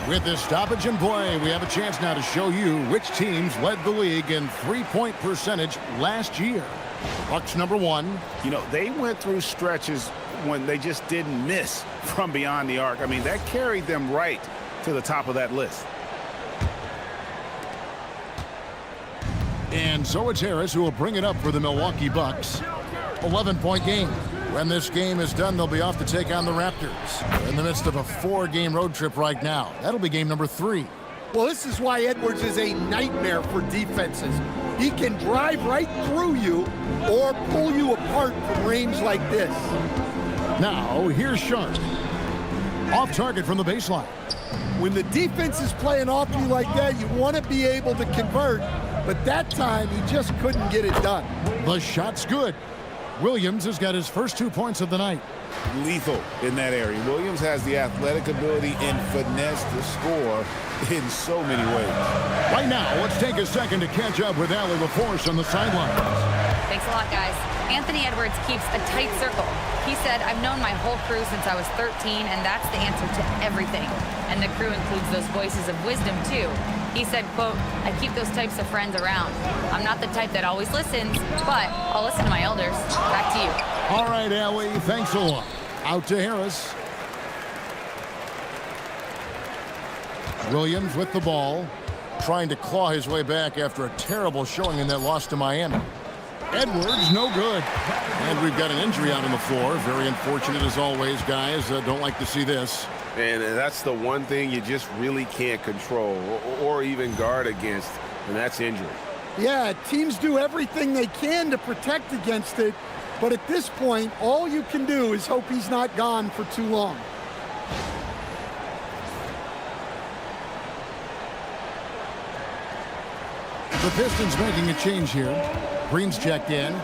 With this stoppage in play, we have a chance now to show you which teams led the league in three-point percentage last year. Bucks number 1. You know, they went through stretches when they just didn't miss from beyond the arc. I mean, that carried them right to the top of that list. And so it's Harris who will bring it up for the Milwaukee Bucks. 11-point game. When this game is done, they'll be off to take on the Raptors. They're in the midst of a 4-game road trip right now. That'll be game number 3. Well, this is why Edwards is a nightmare for defenses. He can drive right through you or pull you apart from range like this. Now, here's Sharp. Off target from the baseline. When the defense is playing off you like that, you want to be able to convert. But that time, he just couldn't get it done. The shot's good. Williams has got his first 2 points of the night. Lethal in that area. Williams has the athletic ability and finesse to score in so many ways. Right now, let's take a second to catch up with Allie LaForce on the sideline. Thanks a lot, guys. Anthony Edwards keeps a tight circle. He said, I've known my whole crew since I was 13, and that's the answer to everything. And the crew includes those voices of wisdom, too. He said, quote, I keep those types of friends around. I'm not the type that always listens, but I'll listen to my elders. Back to you. All right, Allie, thanks a lot. Out to Harris. Williams with the ball, trying to claw his way back after a terrible showing in that loss to Miami. Edwards, no good. And we've got an injury out on the floor. Very unfortunate as always, guys. Don't like to see this. And that's the one thing you just really can't control or even guard against, and that's injury. Yeah, teams do everything they can to protect against it, but at this point, all you can do is hope he's not gone for too long. The Pistons making a change here. Green's checked in.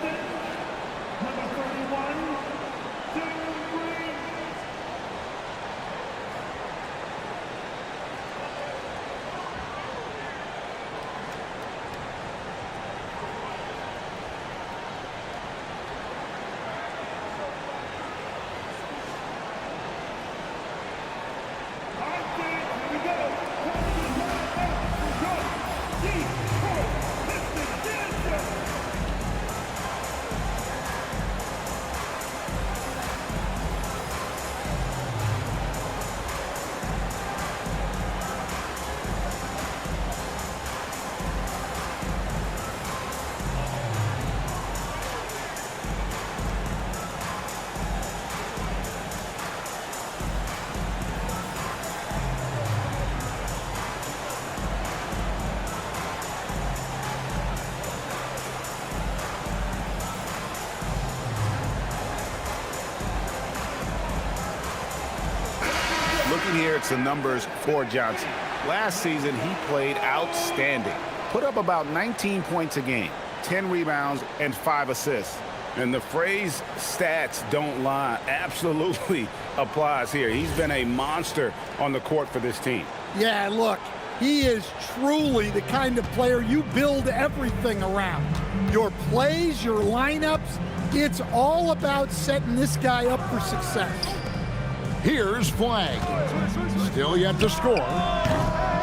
Looking here at some numbers for Johnson. Last season, he played outstanding. Put up about 19 points a game, 10 rebounds, and 5 assists. And the phrase stats don't lie absolutely applies here. He's been a monster on the court for this team. Yeah, look, he is truly the kind of player you build everything around. Your plays, your lineups, it's all about setting this guy up for success. Here's Flagg. Still yet to score.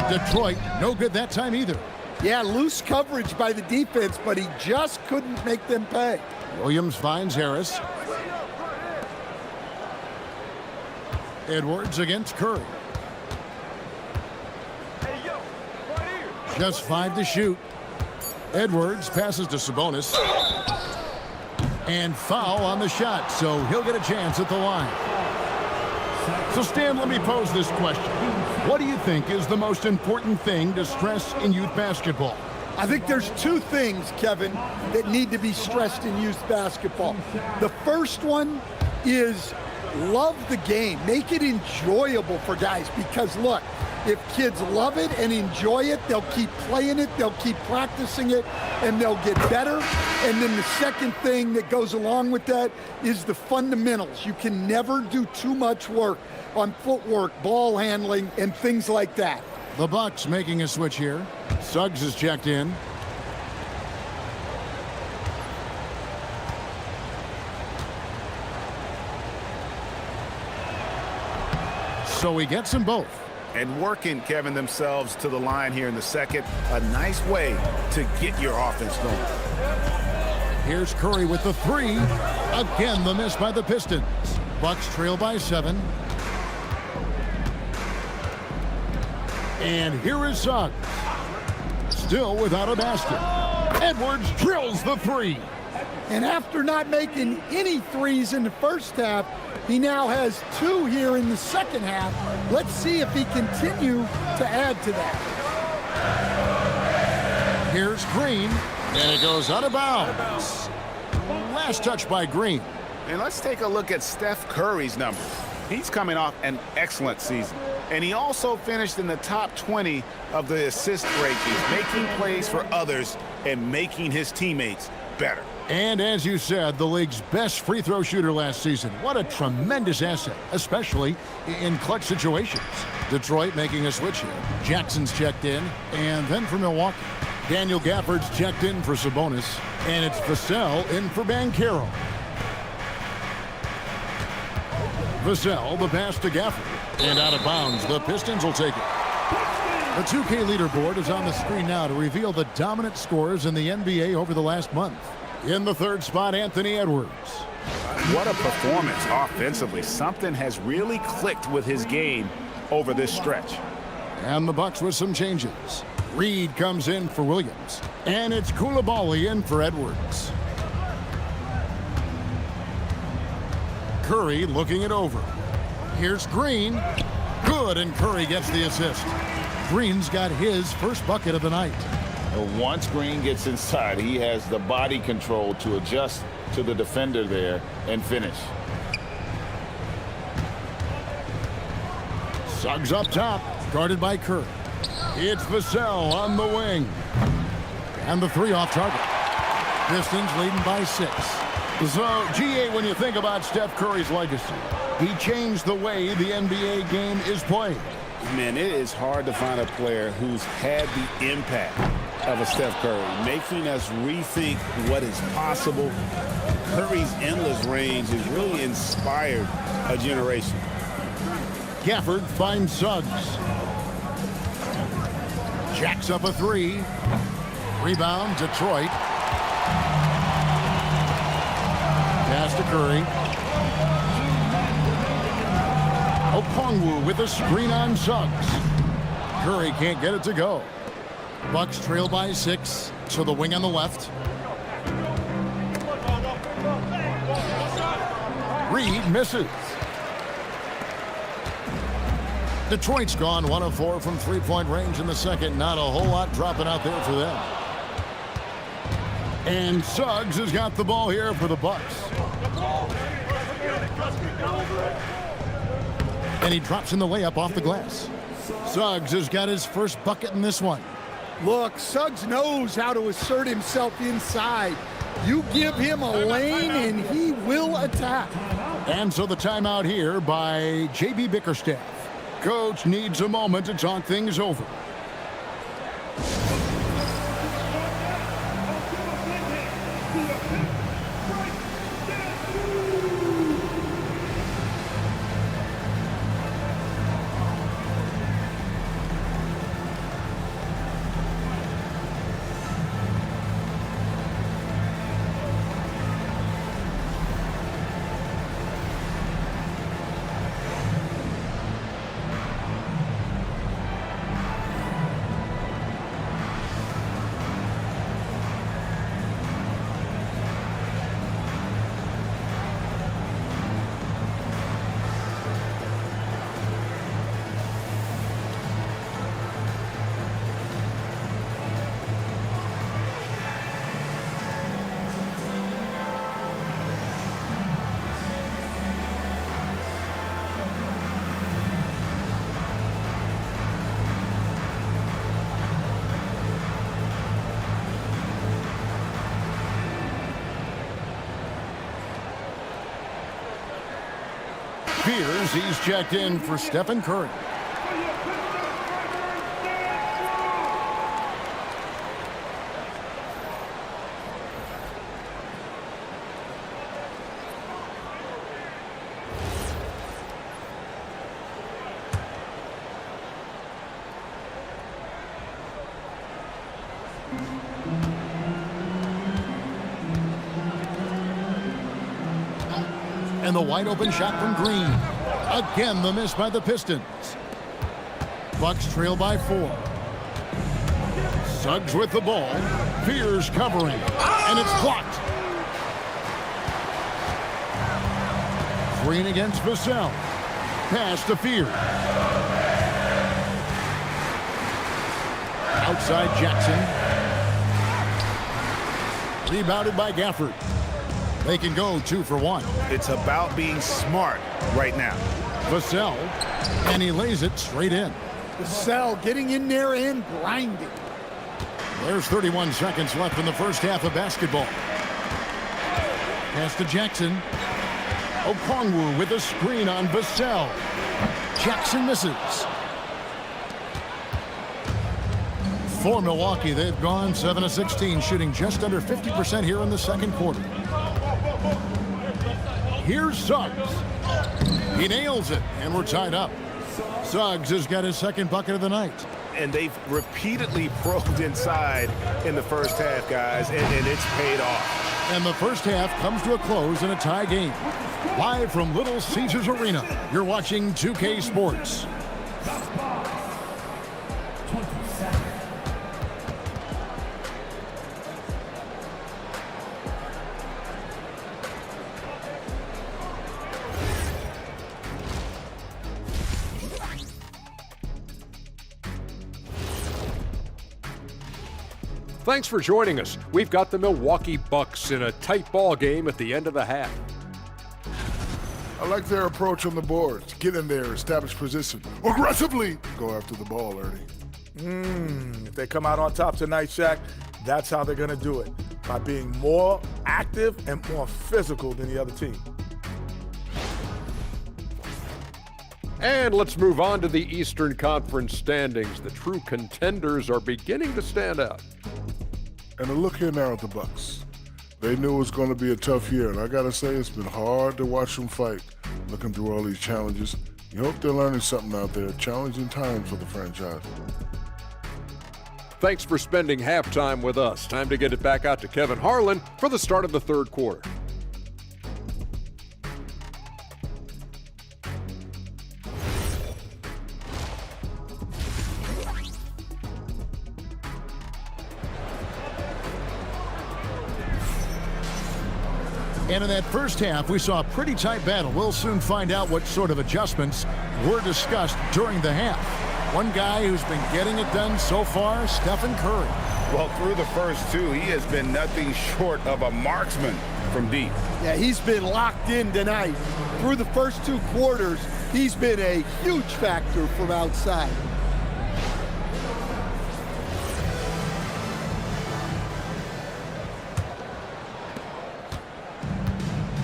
Detroit, no good that time either. Yeah, loose coverage by the defense, but he just couldn't make them pay. Williams finds Harris. Edwards against Curry. Just 5 to shoot. Edwards passes to Sabonis. And foul on the shot, so he'll get a chance at the line. So, Stan, let me pose this question. What do you think is the most important thing to stress in youth basketball? I think there's 2 things, Kevin, that need to be stressed in youth basketball. The first one is love the game. Make it enjoyable for guys because, look, if kids love it and enjoy it, they'll keep playing it, they'll keep practicing it, and they'll get better. And then the second thing that goes along with that is the fundamentals. You can never do too much work on footwork, ball handling, and things like that. The Bucks making a switch here. Suggs is checked in. So he gets them both. And working, Kevin, themselves to the line here in the second. A nice way to get your offense going. Here's Curry with the three. Again, the miss by the Pistons. Bucks trail by 7. And here is Suggs. Still without a basket. Edwards drills the three. And after not making any threes in the first half, he now has 2 here in the second half. Let's see if he continue to add to that. Here's Green, and it goes out of bounds. Last touch by Green. And let's take a look at Steph Curry's numbers. He's coming off an excellent season. And he also finished in the top 20 of the assist rankings, making plays for others and making his teammates better. And as you said, the league's best free throw shooter last season. What a tremendous asset, especially in clutch situations. Detroit making a switch here. Jackson's checked in, and then for Milwaukee. Daniel Gafford's checked in for Sabonis, and it's Vassell in for Banchero. Vassell, the pass to Gafford, and out of bounds. The Pistons will take it. The 2K leaderboard is on the screen now to reveal the dominant scores in the NBA over the last month. In the third spot, Anthony Edwards. What a performance offensively. Something has really clicked with his game over this stretch. And the Bucks with some changes. Reed comes in for Williams. And it's Coulibaly in for Edwards. Curry looking it over. Here's Green. Good, and Curry gets the assist. Green's got his first bucket of the night. Once Green gets inside, he has the body control to adjust to the defender there and finish. Suggs up top, guarded by Curry. It's Vassell on the wing. And the three off target. Pistons leading by 6. So, GA, when you think about Steph Curry's legacy, he changed the way the NBA game is played. Man, it is hard to find a player who's had the impact of a Steph Curry, making us rethink what is possible. Curry's endless range has really inspired a generation. Gafford finds Suggs. Jacks up a 3. Rebound, Detroit. Pass to Curry. Okongwu with a screen on Suggs. Curry can't get it to go. Bucks trail by 6 to the wing on the left. Reed misses. Detroit's gone 1 of 4 from three-point range in the second. Not a whole lot dropping out there for them. And Suggs has got the ball here for the Bucks. And he drops in the layup off the glass. Suggs has got his first bucket in this one. Look, Suggs knows how to assert himself inside. You give him a lane and he will attack. And so the timeout here by J.B. Bickerstaff. Coach needs a moment to talk things over. Spears, he's checked in for Stephen Curry. And the wide open shot from Green. Again, the miss by the Pistons. Bucks trail by 4. Suggs with the ball. Fears covering. And it's blocked. Green against Vassell. Pass to Fears. Outside Jackson. Rebounded by Gafford. They can go 2 for 1. It's about being smart right now. Vassell. And he lays it straight in. Vassell getting in there and grinding. There's 31 seconds left in the first half of basketball. Pass to Jackson. Okongwu with a screen on Vassell. Jackson misses. For Milwaukee, they've gone 7 of 16, shooting just under 50% here in the second quarter. Here's Suggs. He nails it, and we're tied up. Suggs has got his second bucket of the night. And they've repeatedly probed inside in the first half, guys, and it's paid off. And the first half comes to a close in a tie game. Live from Little Caesars Arena, you're watching 2K Sports. Thanks for joining us. We've got the Milwaukee Bucks in a tight ball game at the end of the half. I like their approach on the boards. Get in there, establish position. Aggressively go after the ball, Ernie. If they come out on top tonight, Shaq, that's how they're going to do it. By being more active and more physical than the other team. And let's move on to the Eastern Conference standings. The true contenders are beginning to stand out. And a look here now at the Bucks. They knew it was going to be a tough year, and I got to say it's been hard to watch them fight, looking through all these challenges. You hope they're learning something out there. Challenging times for the franchise. Thanks for spending halftime with us. Time to get it back out to Kevin Harlan for the start of the third quarter. And in that first half, we saw a pretty tight battle. We'll soon find out what sort of adjustments were discussed during the half. One guy who's been getting it done so far, Stephen Curry. Well, through the first two, he has been nothing short of a marksman from deep. Yeah, he's been locked in tonight. Through the first 2 quarters, he's been a huge factor from outside.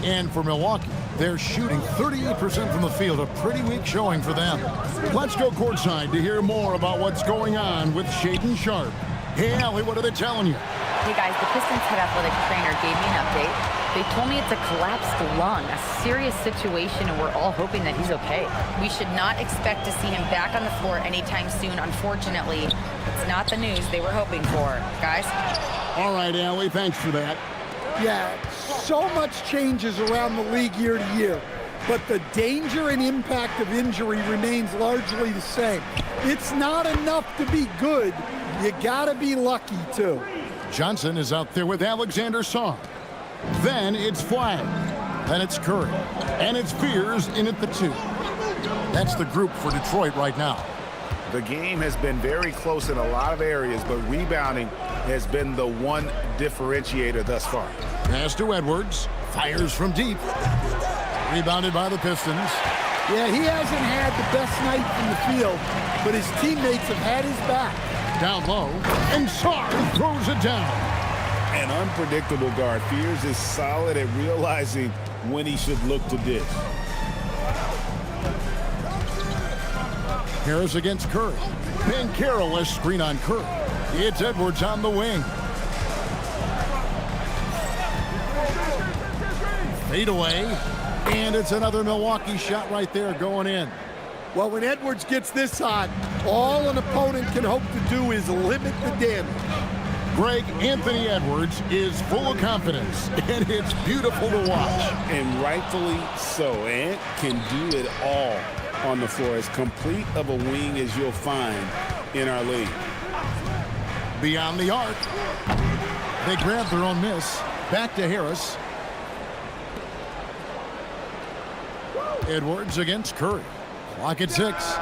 And for Milwaukee, they're shooting 38% from the field, a pretty weak showing for them. Let's go courtside to hear more about what's going on with Shaedon Sharpe. Hey, Allie, what are they telling you? Hey guys, the Pistons head athletic trainer gave me an update. They told me it's a collapsed lung, a serious situation, and we're all hoping that he's okay. We should not expect to see him back on the floor anytime soon. Unfortunately, it's not the news they were hoping for. Guys? All right, Allie, thanks for that. Yeah, so much changes around the league year to year, but the danger and impact of injury remains largely the same. It's not enough to be good. You gotta be lucky, too. Johnson is out there with Alexander Song. Then it's Flag. Then it's Curry. And it's Fears in at the 2. That's the group for Detroit right now. The game has been very close in a lot of areas, but rebounding has been the one differentiator thus far. Pass to Edwards. Fires from deep. Rebounded by the Pistons. Yeah, he hasn't had the best night from the field, but his teammates have had his back. Down low. And Sarr throws it down. An unpredictable guard. Fears is solid at realizing when he should look to dish. Harris against Curry. Banchero a screen on Curry. It's Edwards on the wing. Fade away. And it's another Milwaukee shot right there going in. Well, when Edwards gets this hot, all an opponent can hope to do is limit the damage. Greg, Anthony Edwards is full of confidence, and it's beautiful to watch. And rightfully so. Ant can do it all on the floor. As complete of a wing as you'll find in our league. Beyond the arc. They grab their own miss. Back to Harris. Edwards against Curry. Clock at 6.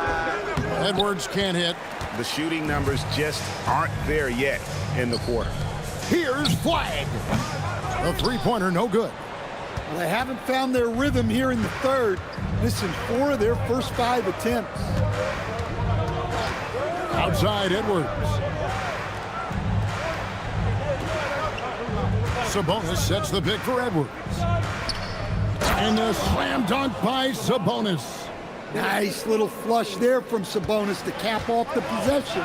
Edwards can't hit. The shooting numbers just aren't there yet in the quarter. Here's Flag. The three-pointer no good. Well, they haven't found their rhythm here in the third. Missing 4 of their first 5 attempts. Outside Edwards. Sabonis sets the pick for Edwards. And a slam dunk by Sabonis. Nice little flush there from Sabonis to cap off the possession.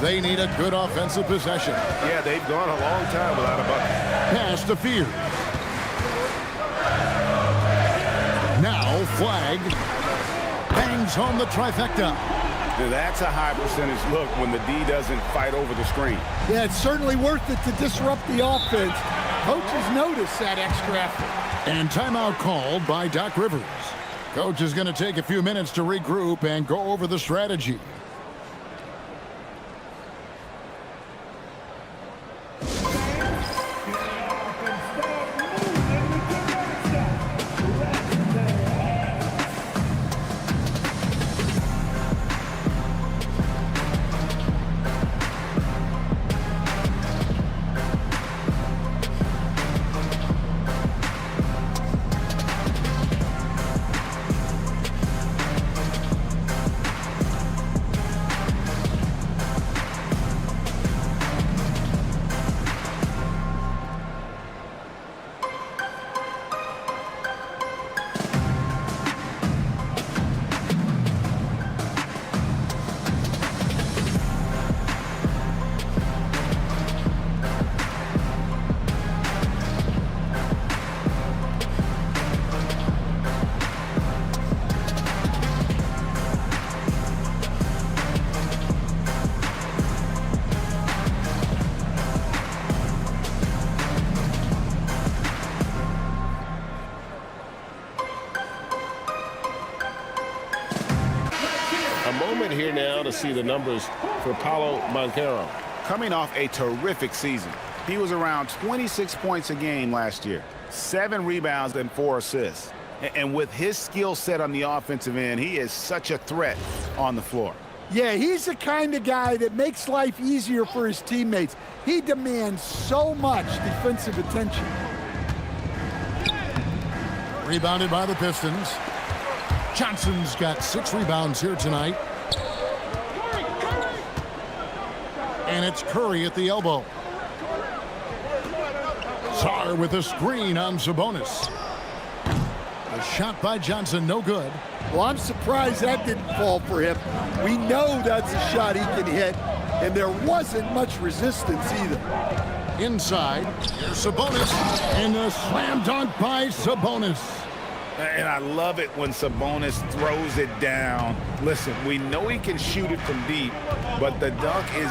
They need a good offensive possession. Yeah, they've gone a long time without a bucket. Pass to Fear. Now Flag bangs home the trifecta. That's a high percentage look when the D doesn't fight over the screen. Yeah, it's certainly worth it to disrupt the offense. Coaches notice that extra effort. And timeout called by Doc Rivers. Coach is going to take a few minutes to regroup and go over the strategy. Here now to see the numbers for Paolo Banchero. Coming off a terrific season. He was around 26 points a game last year, 7 rebounds and 4 assists. And with his skill set on the offensive end, he is such a threat on the floor. Yeah, he's the kind of guy that makes life easier for his teammates. He demands so much defensive attention. Rebounded by the Pistons. Johnson's got 6 rebounds here tonight. And it's Curry at the elbow. Sarr with a screen on Sabonis. A shot by Johnson, no good. Well, I'm surprised that didn't fall for him. We know that's a shot he can hit, and there wasn't much resistance either. Inside, here's Sabonis, and a slam dunk by Sabonis. And I love it when Sabonis throws it down. Listen, we know he can shoot it from deep, but the dunk is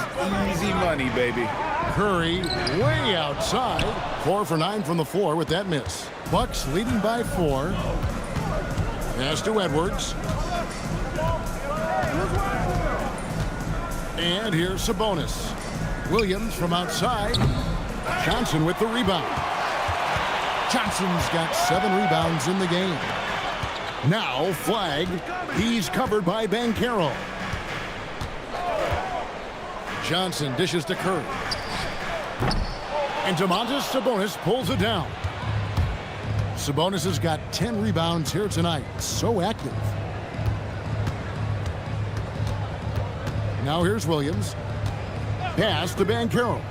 easy money, baby. Curry way outside. 4 for 9 from the floor with that miss. Bucks leading by 4. Pass to Edwards. And here's Sabonis. Williams from outside. Johnson with the rebound. Johnson's got 7 rebounds in the game. Now Flag. He's covered by Banchero. Johnson dishes to Curry. And Domantas Sabonis pulls it down. Sabonis has got 10 rebounds here tonight. So active. Now here's Williams. Pass to Banchero.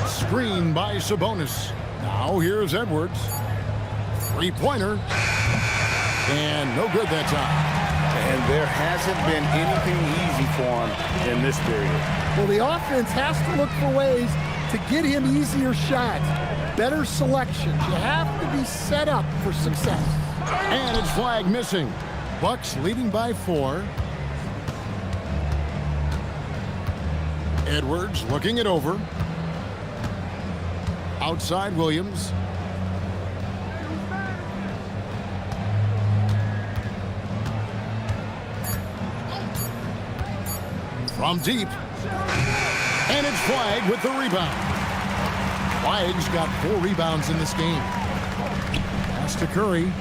Screen by Sabonis. Now here's Edwards. Three-pointer. And no good that time. And there hasn't been anything easy for him in this period. Well, the offense has to look for ways to get him easier shots. Better selections. You have to be set up for success. And it's Flag missing. Bucks leading by 4. Edwards looking it over. Outside Williams. From deep. And it's Flagg with the rebound. Flagg's got 4 rebounds in this game. Pass to Curry.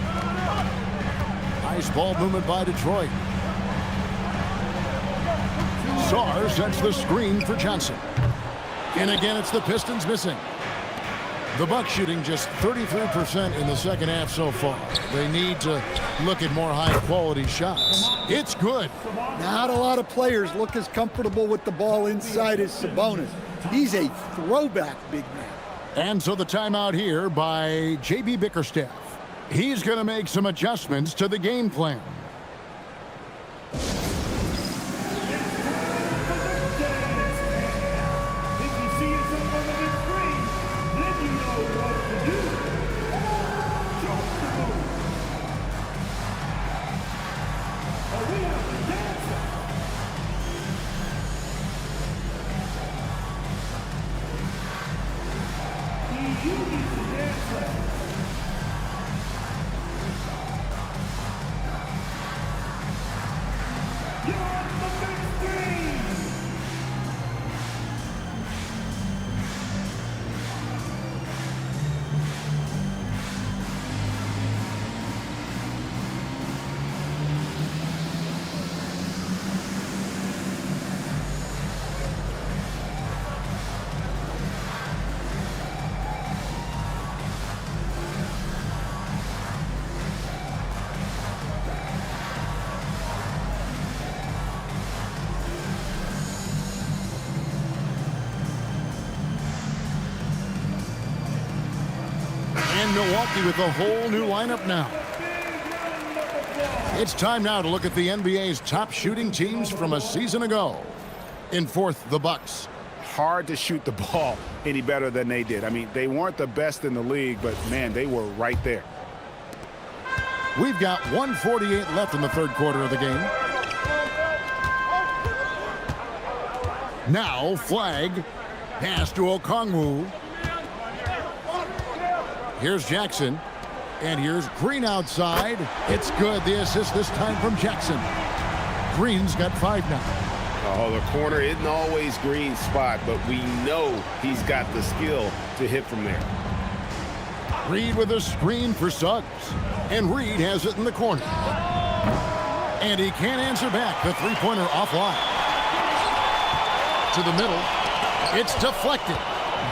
Nice ball movement by Detroit. Sarr sets the screen for Johnson. And again, it's the Pistons missing. The Bucks shooting just 33% in the second half so far. They need to look at more high-quality shots. It's good. Not a lot of players look as comfortable with the ball inside as Sabonis. He's a throwback big man. And so the timeout here by J.B. Bickerstaff. He's going to make some adjustments to the game plan. And Milwaukee with a whole new lineup now. It's time now to look at the NBA's top shooting teams from a season ago. In fourth, the Bucks. Hard to shoot the ball any better than they did. I mean, they weren't the best in the league, but, man, they were right there. We've got 1:48 left in the third quarter of the game. Now, Flagg. Pass to Okongwu. Here's Jackson. And here's Green outside. It's good. The assist this time from Jackson. Green's got 5 now. Oh, the corner isn't always Green's spot, but we know he's got the skill to hit from there. Reed with a screen for Suggs. And Reed has it in the corner. And he can't answer back. The three-pointer offline. To the middle. It's deflected.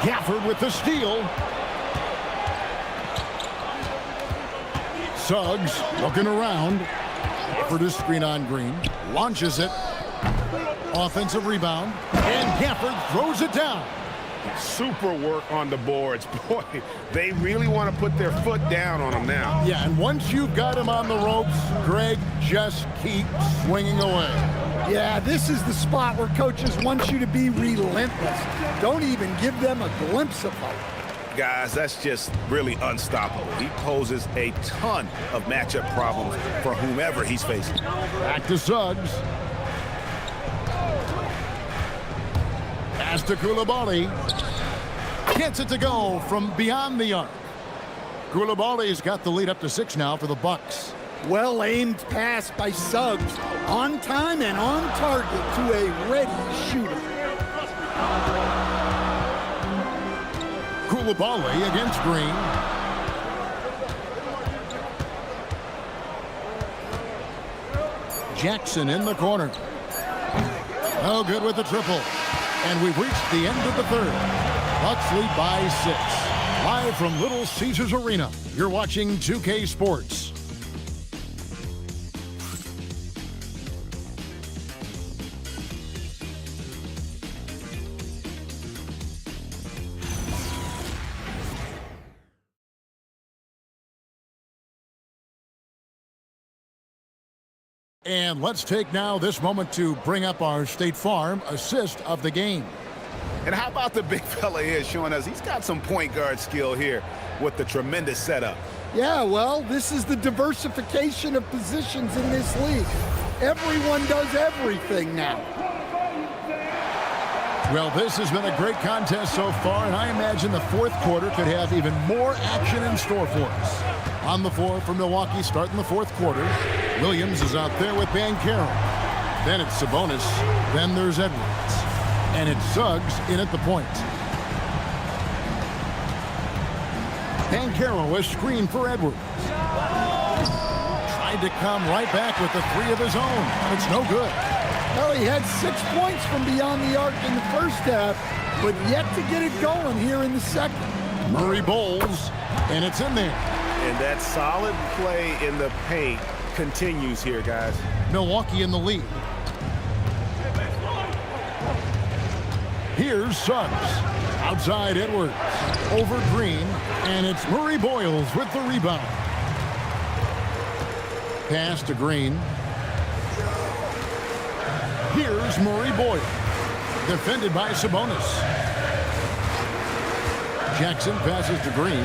Gafford with the steal. Suggs looking around. Gafford is screen on Green. Launches it. Offensive rebound. And Gafford throws it down. Super work on the boards. Boy, they really want to put their foot down on him now. Yeah, and once you've got him on the ropes, Greg, just keep swinging away. Yeah, this is the spot where coaches want you to be relentless. Don't even give them a glimpse of hope. Guys, that's just really unstoppable. He poses a ton of matchup problems for whomever he's facing. Back to Suggs. Pass to Coulibaly. Gets it to go from beyond the arc. Coulibaly's got the lead up to 6 now for the Bucks. Well-aimed pass by Suggs. On time and on target to a ready shooter. Coulibaly against Green. Jackson in the corner. No good with the triple. And we've reached the end of the third. Bucks lead by 6. Live from Little Caesars Arena, you're watching 2K Sports. And let's take now this moment to bring up our State Farm assist of the game. And how about the big fella here showing us he's got some point guard skill here with the tremendous setup. Yeah, well, this is the diversification of positions in this league. Everyone does everything now. Well, this has been a great contest so far, and I imagine the fourth quarter could have even more action in store for us. On the floor for Milwaukee starting the fourth quarter, Williams is out there with Banchero. Then it's Sabonis. Then there's Edwards. And it's Suggs in at the point. Banchero is screened for Edwards. Tried to come right back with the three of his own. It's no good. Well, he had 6 points from beyond the arc in the first half, but yet to get it going here in the second. Murray bowls, and it's in there. And that solid play in the paint continues here, guys. Milwaukee in the lead. Here's Suggs. Outside Edwards. Over Green. And it's Murray Boyles with the rebound. Pass to Green. Here's Murray Boyles. Defended by Sabonis. Jackson passes to Green.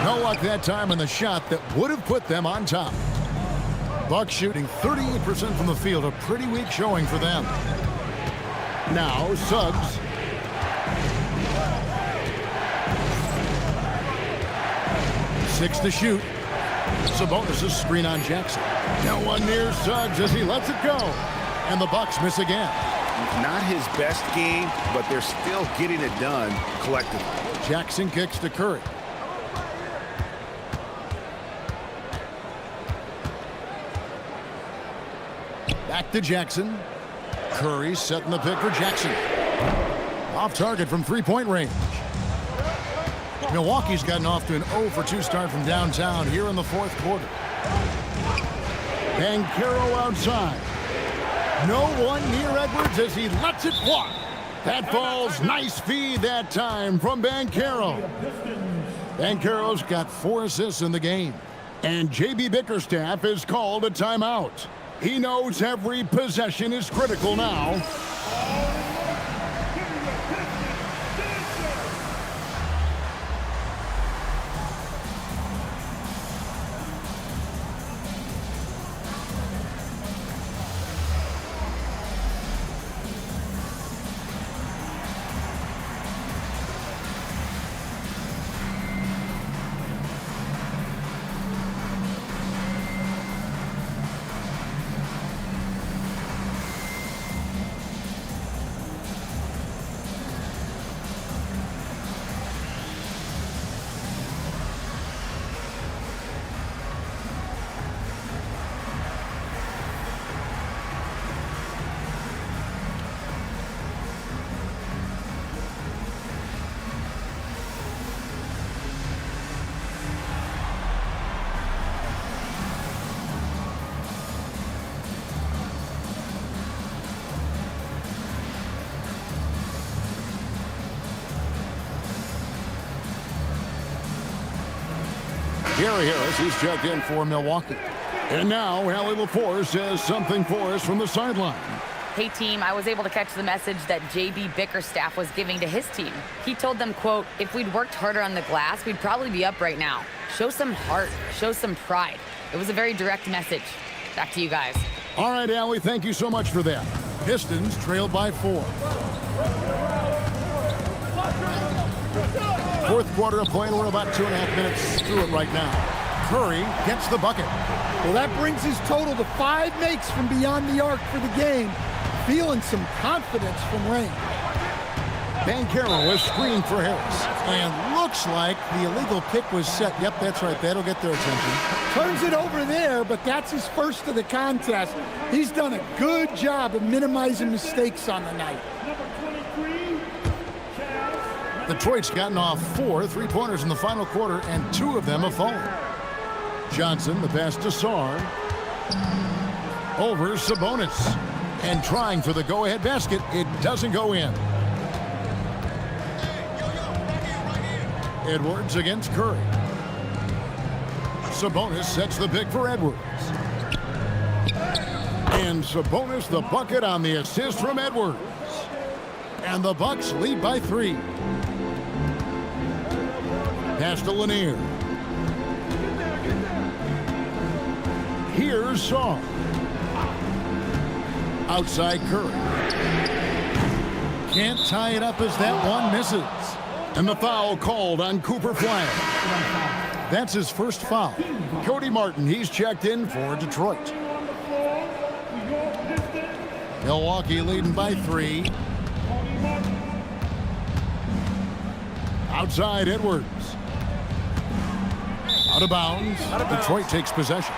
No luck that time on the shot that would have put them on top. Bucks shooting 38% from the field. A pretty weak showing for them. Now Suggs. Six to shoot. Sabonis' screen on Jackson. No one near Suggs as he lets it go. And the Bucks miss again. Not his best game, but they're still getting it done collectively. Jackson kicks to Curry. Back to Jackson. Curry setting the pick for Jackson. Off target from three-point range. Milwaukee's gotten off to an 0-for-2 start from downtown here in the fourth quarter. Banchero outside. No one near Edwards as he lets it fly. That falls. Nice feed that time from Banchero. Banchero's got 4 assists in the game. And J.B. Bickerstaff is called a timeout. He knows every possession is critical now. Gary Harris, he's checked in for Milwaukee. And now Allie LaForce says something for us from the sideline. Hey, team, I was able to catch the message that J.B. Bickerstaff was giving to his team. He told them, quote, if we'd worked harder on the glass, we'd probably be up right now. Show some heart. Show some pride. It was a very direct message. Back to you guys. All right, Allie, thank you so much for that. Pistons trailed by 4. Fourth quarter of play, and we're about 2.5 minutes through it right now. Curry gets the bucket. Well, that brings his total to 5 makes from beyond the arc for the game. Feeling some confidence from range. Banchero is screened for Harris. And looks like the illegal pick was set. Yep, that's right. That'll get their attention. Turns it over there, but that's his first of the contest. He's done a good job of minimizing mistakes on the night. Detroit's gotten off 4 3-pointers in the final quarter, and 2 of them have fallen. Johnson, the pass to Sarr. Over Sabonis. And trying for the go-ahead basket. It doesn't go in. Edwards against Curry. Sabonis sets the pick for Edwards. And Sabonis the bucket on the assist from Edwards. And the Bucks lead by 3. Pass to Lanier. Here's Sarr. Outside Curry. Can't tie it up as that one misses. And the foul called on Cooper Flagg. That's his first foul. Cody Martin, he's checked in for Detroit. Milwaukee leading by 3. Outside Edwards. Out of bounds. Detroit takes possession.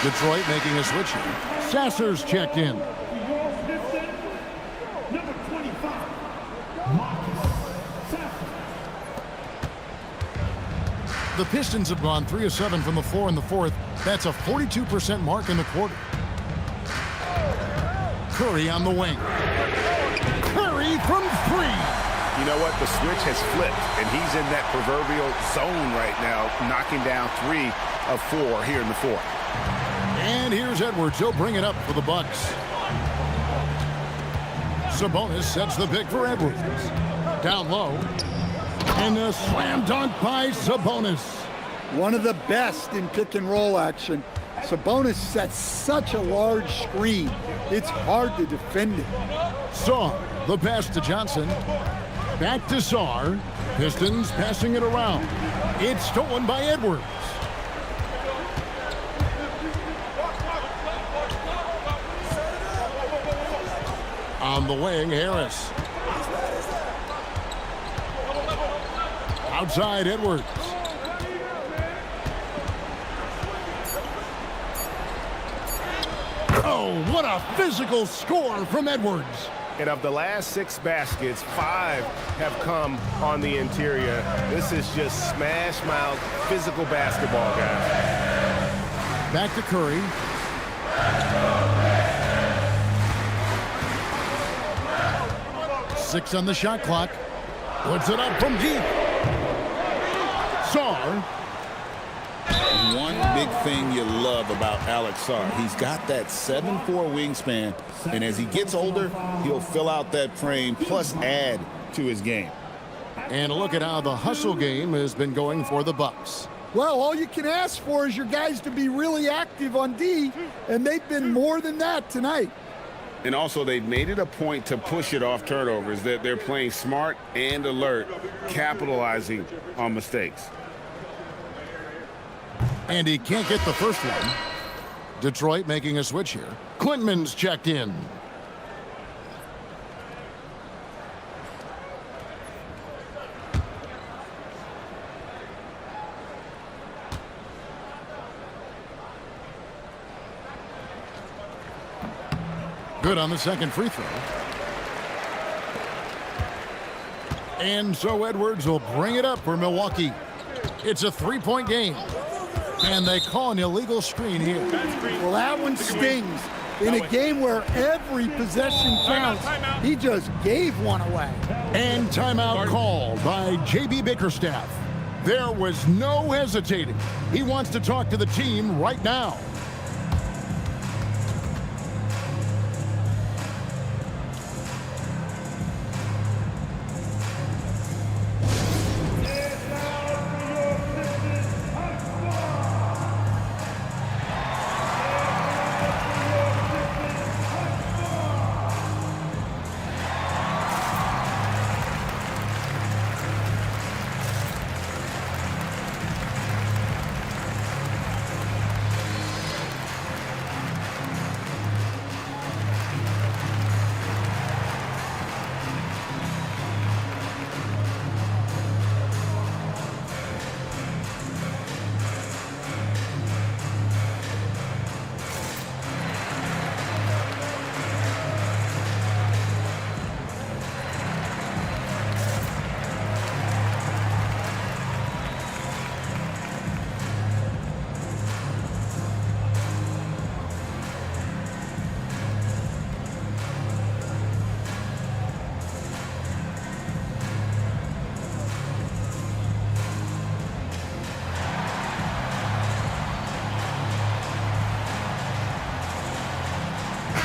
Detroit making a switch here. Sasser's checked in. The Pistons have gone 3 of 7 from the floor in the fourth. That's a 42% mark in the quarter. Curry on the wing. Curry from 3. You know what? The switch has flipped, and he's in that proverbial zone right now, knocking down 3 of 4 here in the fourth. And here's Edwards. He'll bring it up for the Bucks. Sabonis sets the pick for Edwards. Down low. And a slam dunk by Sabonis. One of the best in pick and roll action. Sabonis sets such a large screen. It's hard to defend it. Sarr, the pass to Johnson. Back to Sarr. Pistons passing it around. It's stolen by Edwards. On the wing, Harris. Outside Edwards. Oh, what a physical score from Edwards. And of the last 6 baskets, 5 have come on the interior. This is just smash mouth physical basketball, guys. Back to Curry. Six on the shot clock. Puts it up from deep. Sarr. One big thing you love about Alex Sarr, he's got that 7'4" wingspan, and as he gets older, he'll fill out that frame plus add to his game. And a look at how the hustle game has been going for the Bucks. Well, all you can ask for is your guys to be really active on D, and they've been more than that tonight. And also, they've made it a point to push it off turnovers. They're playing smart and alert, capitalizing on mistakes. And he can't get the first one. Detroit making a switch here. Quintman's checked in. Good on the second free throw. And so Edwards will bring it up for Milwaukee. It's a 3-point game. And they call an illegal screen here. Well, that one stings. In a game where every possession counts, he just gave one away. And timeout called by J.B. Bickerstaff. There was no hesitating. He wants to talk to the team right now.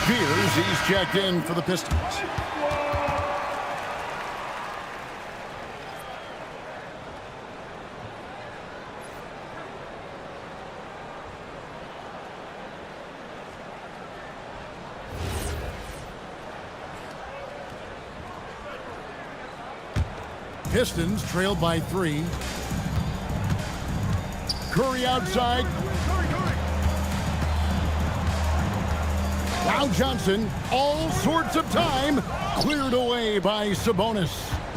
Beers, he's checked in for the Pistons. Pistons trailed by 3. Curry outside. Now Johnson, all sorts of time, cleared away by Sabonis.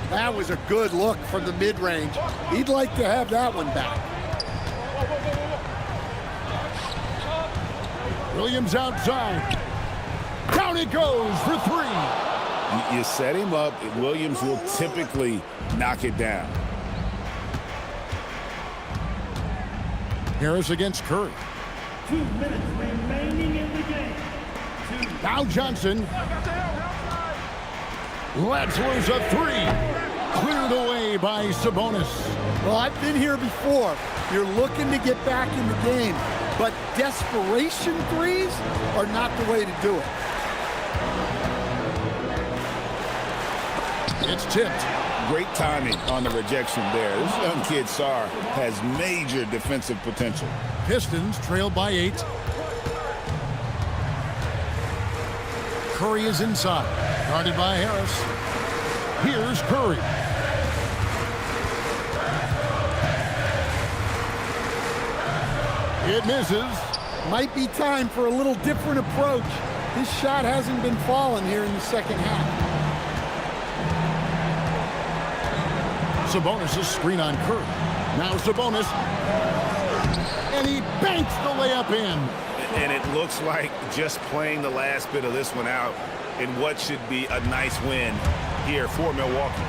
That was a good look from the mid-range. He'd like to have that one back. Williams outside. Down it goes for 3. You set him up, Williams will typically knock it down. Harris against Curry. 2 minutes remaining in the game. Now Johnson. Lets loose a 3. Cleared away by Sabonis. Well, I've been here before. You're looking to get back in the game, but desperation threes are not the way to do it. It's tipped. Great timing on the rejection there. This young kid, Sarr, has major defensive potential. Pistons trailed by 8. Curry is inside. Guarded by Harris. Here's Curry. It misses. Might be time for a little different approach. His shot hasn't been falling here in the second half. Sabonis' screen on Curry. Now Sabonis. And he banks the layup in. And it looks like just playing the last bit of this one out in what should be a nice win here for Milwaukee.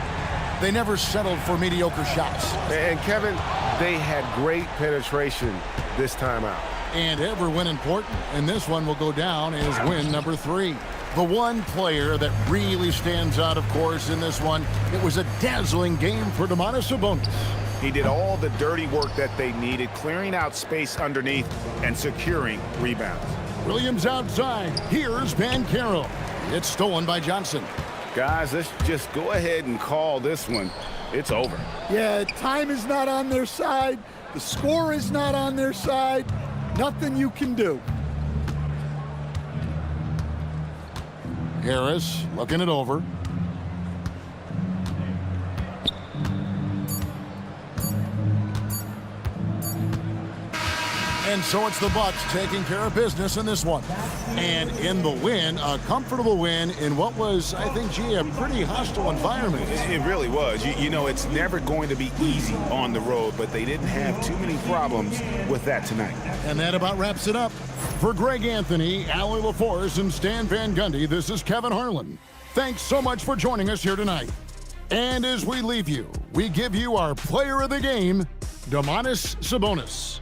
They never settled for mediocre shots. And Kevin, they had great penetration this time out. And ever when important, and this one will go down as win number 3. The one player that really stands out, of course, in this one, it was a dazzling game for Domantas Sabonis. He did all the dirty work that they needed, clearing out space underneath and securing rebounds. Williams outside. Here's Banchero. It's stolen by Johnson. Guys, let's just go ahead and call this one. It's over. Yeah, time is not on their side. The score is not on their side. Nothing you can do. Harris looking it over. And so it's the Bucks taking care of business in this one. And in the win, a comfortable win in what was, I think, gee, a pretty hostile environment. It really was. You know, it's never going to be easy on the road, but they didn't have too many problems with that tonight. And that about wraps it up. For Greg Anthony, Allie LaForce, and Stan Van Gundy, this is Kevin Harlan. Thanks so much for joining us here tonight. And as we leave you, we give you our player of the game, Domantas Sabonis.